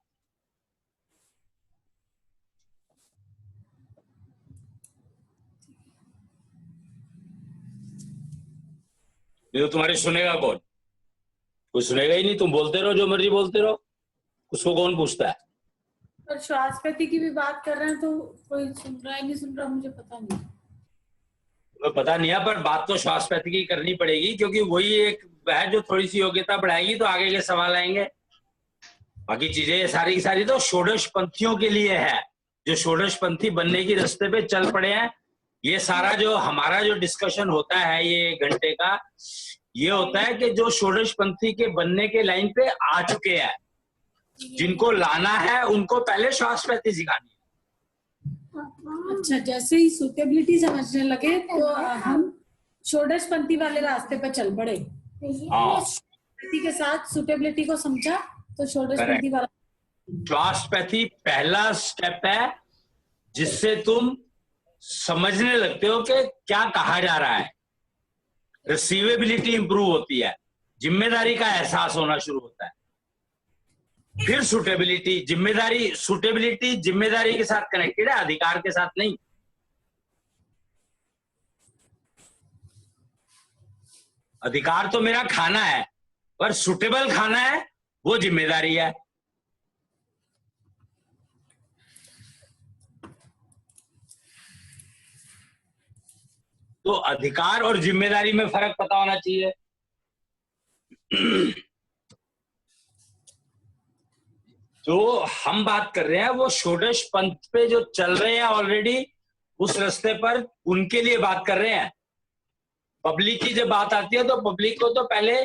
ये तो तुम्हारी सुनेगा कौन? कोई सुनेगा ही नहीं। तुम बोलते रहो, जो मर्जी बोलते रहो, उसको कौन पूछता है? और शाश्वती की भी बात कर रहे हैं तो कोई सुन रहा है नहीं सुन रहा मुझे पता नहीं। तुम्हें पता नहीं है, पर बात तो श्वासपैथी की करनी पड़ेगी, क्योंकि वही एक है जो थोड़ी सी योग्यता बढ़ाएगी तो आगे के सवाल आएंगे। बाकी चीजें सारी की सारी तो षोडश पंथियों के लिए है, जो षोडश पंथी बनने की रास्ते पे चल पड़े हैं। ये सारा जो हमारा जो डिस्कशन होता है ये 1 घंटे का, ये होता है कि जो षोडश पंथी के बनने के लाइन पे आ चुके हैं, जिनको लाना है उनको पहले श्वासपैथी सिखानी है। अच्छा, जैसे ही सुटेबिलिटी समझने लगे तो हम षोडश पंथी वाले रास्ते पर चल पड़े। हाँ, पंथी के साथ सुटेबिलिटी को समझा तो षोडश पंथी वाला। श्वासपैथी पहला स्टेप है जिससे तुम समझने लगते हो कि क्या कहा जा रहा है। रिसीवेबिलिटी इंप्रूव होती है, जिम्मेदारी का एहसास होना शुरू होता है। फिर सुटेबिलिटी, जिम्मेदारी, सुटेबिलिटी जिम्मेदारी के साथ कनेक्टेड है, अधिकार के साथ नहीं। अधिकार तो मेरा खाना है, पर सुटेबल खाना है वो जिम्मेदारी है। तो अधिकार और जिम्मेदारी में फर्क पता होना चाहिए। जो हम बात कर रहे हैं वो षोडश पंथ पे जो चल रहे हैं ऑलरेडी उस रास्ते पर, उनके लिए बात कर रहे हैं। पब्लिक की जब बात आती है तो पब्लिक को तो पहले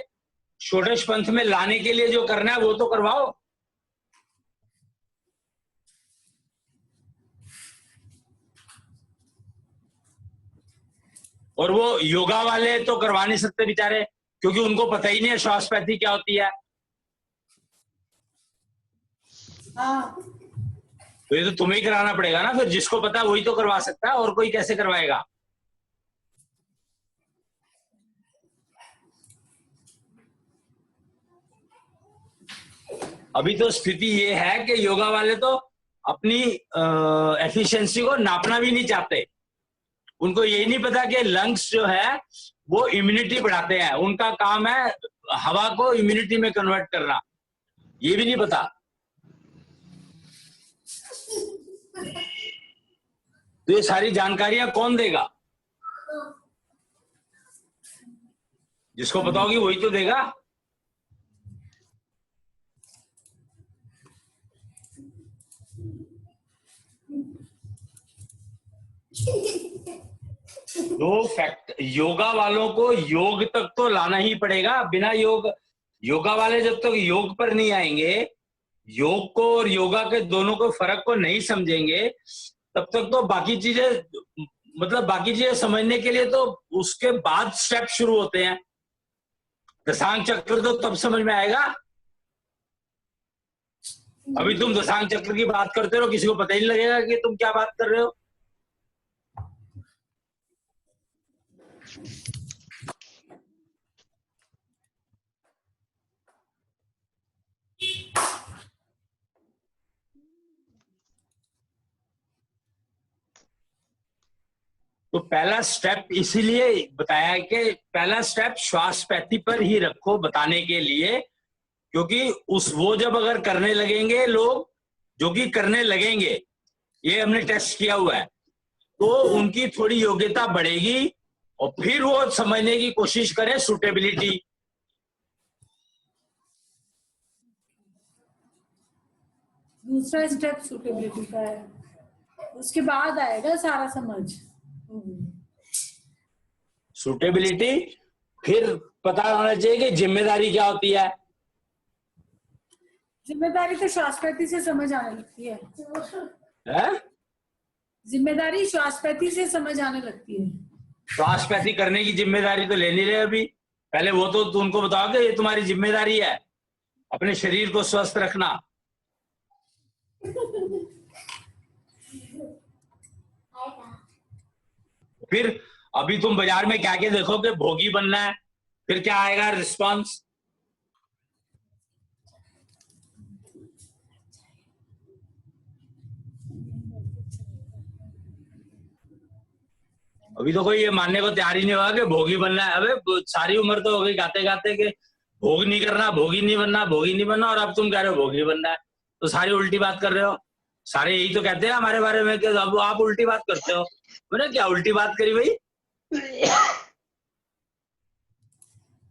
षोडश पंथ में लाने के लिए जो करना है वो तो करवाओ। और वो योगा वाले तो करवा नहीं सकते बेचारे, क्योंकि उनको पता ही नहीं है श्वासपैथी क्या होती है। हाँ, तो ये तो तुम्हें ही कराना पड़ेगा ना, फिर जिसको पता है वही तो करवा सकता है, और कोई कैसे करवाएगा। अभी तो स्थिति ये है कि योगा वाले तो अपनी एफिशिएंसी को नापना भी नहीं चाहते। उनको यही नहीं पता कि लंग्स जो है वो इम्यूनिटी बढ़ाते हैं, उनका काम है हवा को इम्यूनिटी में कन्वर्ट करना, ये भी नहीं पता। तो ये सारी जानकारियां कौन देगा? जिसको पता होगी वही तो देगा। दो फैक्ट, योगा वालों को योग तक तो लाना ही पड़ेगा। बिना योगा वाले जब तक योग पर नहीं आएंगे, योग को और योगा के दोनों को फर्क को नहीं समझेंगे, तब तक तो बाकी चीजें समझने के लिए तो उसके बाद स्टेप शुरू होते हैं। दशांग चक्र तो तब समझ में आएगा। अभी तुम दशांग चक्र की बात करते रहो, किसी को पता ही नहीं लगेगा कि तुम क्या बात कर रहे हो। तो पहला स्टेप इसीलिए बताया कि पहला स्टेप श्वासपैथी पर ही रखो, बताने के लिए, क्योंकि वो जब अगर करने लगेंगे लोग, जो कि करने लगेंगे, ये हमने टेस्ट किया हुआ है, तो उनकी थोड़ी योग्यता बढ़ेगी और फिर वो समझने की कोशिश करें सूटेबिलिटी। दूसरा स्टेप सूटेबिलिटी का है, उसके बाद आएगा सारा समझ। सूटेबिलिटी, फिर पता होना चाहिए कि जिम्मेदारी क्या होती है। जिम्मेदारी तो श्वासपैथी से समझ आने लगती है। जिम्मेदारी श्वासपैथी से समझ आने लगती है। श्वासपैथी करने की जिम्मेदारी तो ले नहीं रहे अभी। पहले वो तो उनको बताओ कि ये तुम्हारी जिम्मेदारी है, अपने शरीर को स्वस्थ रखना। फिर अभी तुम बाजार में क्या क्या देखो कि भोगी बनना है, फिर क्या आएगा रिस्पांस? अभी तो कोई ये मानने को तैयार ही नहीं होगा कि भोगी बनना है। अबे सारी उम्र तो हो गई गाते गाते कि भोग नहीं करना, भोगी नहीं बनना, भोगी नहीं बनना, और अब तुम कह रहे हो भोगी बनना है। तो सारी उल्टी बात कर रहे हो। सारे यही तो कहते हैं हमारे बारे में कि अब आप उल्टी बात करते हो। मैंने क्या उल्टी बात करी भाई?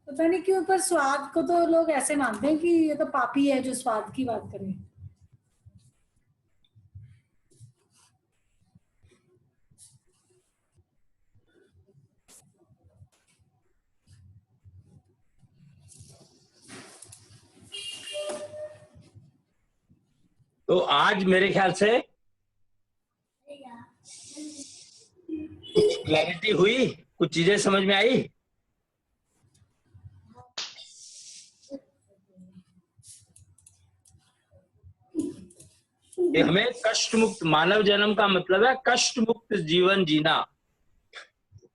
पता नहीं क्यों, पर स्वाद को तो लोग ऐसे मानते हैं कि ये तो पापी है जो स्वाद की बात करे। तो आज मेरे ख्याल से कुछ क्लैरिटी हुई, कुछ चीजें समझ में आई। कि हमें कष्ट मुक्त, मानव जन्म का मतलब है कष्ट मुक्त जीवन जीना,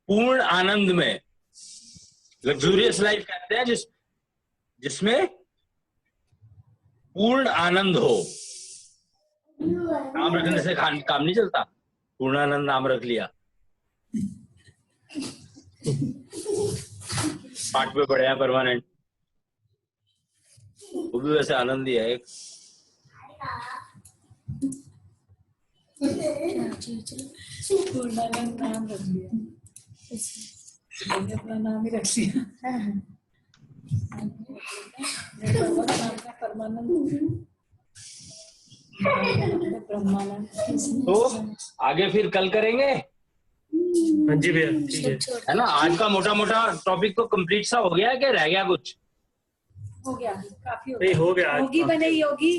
पूर्ण आनंद में। लग्जूरियस लाइफ कहते हैं जिसमें पूर्ण आनंद हो। नाम रखने से काम नहीं चलता। पूर्णानंद नाम रख लिया, पाठ पे पड़े हैं परमानेंट। वो भी वैसे आनंद ही है एक। पूर्णानंद नाम रख लिया। मैंने अपना नाम ही रख लिया। नाम का परमानंद ब्रह्मानंद। तो आगे फिर कल करेंगे, हाँ जी भैया, ठीक है। है ना। आज का मोटा मोटा टॉपिक तो कंप्लीट सा हो गया है कि रह गया कुछ? हो गया, काफी हो नहीं, गया। हो गया आज भोगी काफी। बने योगी,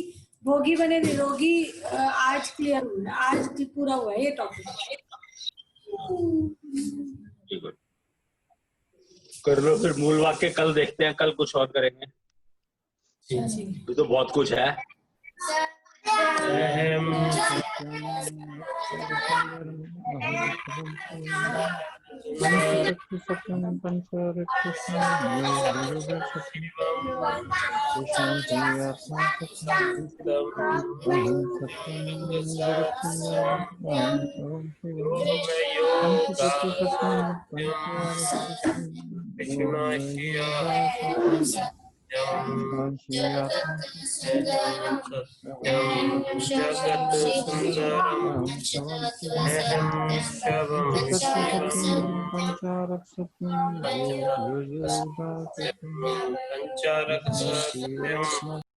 भोगी बने निरोगी। आज क्लियर हुआ, आज पूरा हुआ है ये टॉपिक। ठीक है, कर लो फिर मूल वाक्य, कल देखते हैं, कल कुछ और करेंगे। ये तो बहुत कुछ है। अहम पंचारक सत्यम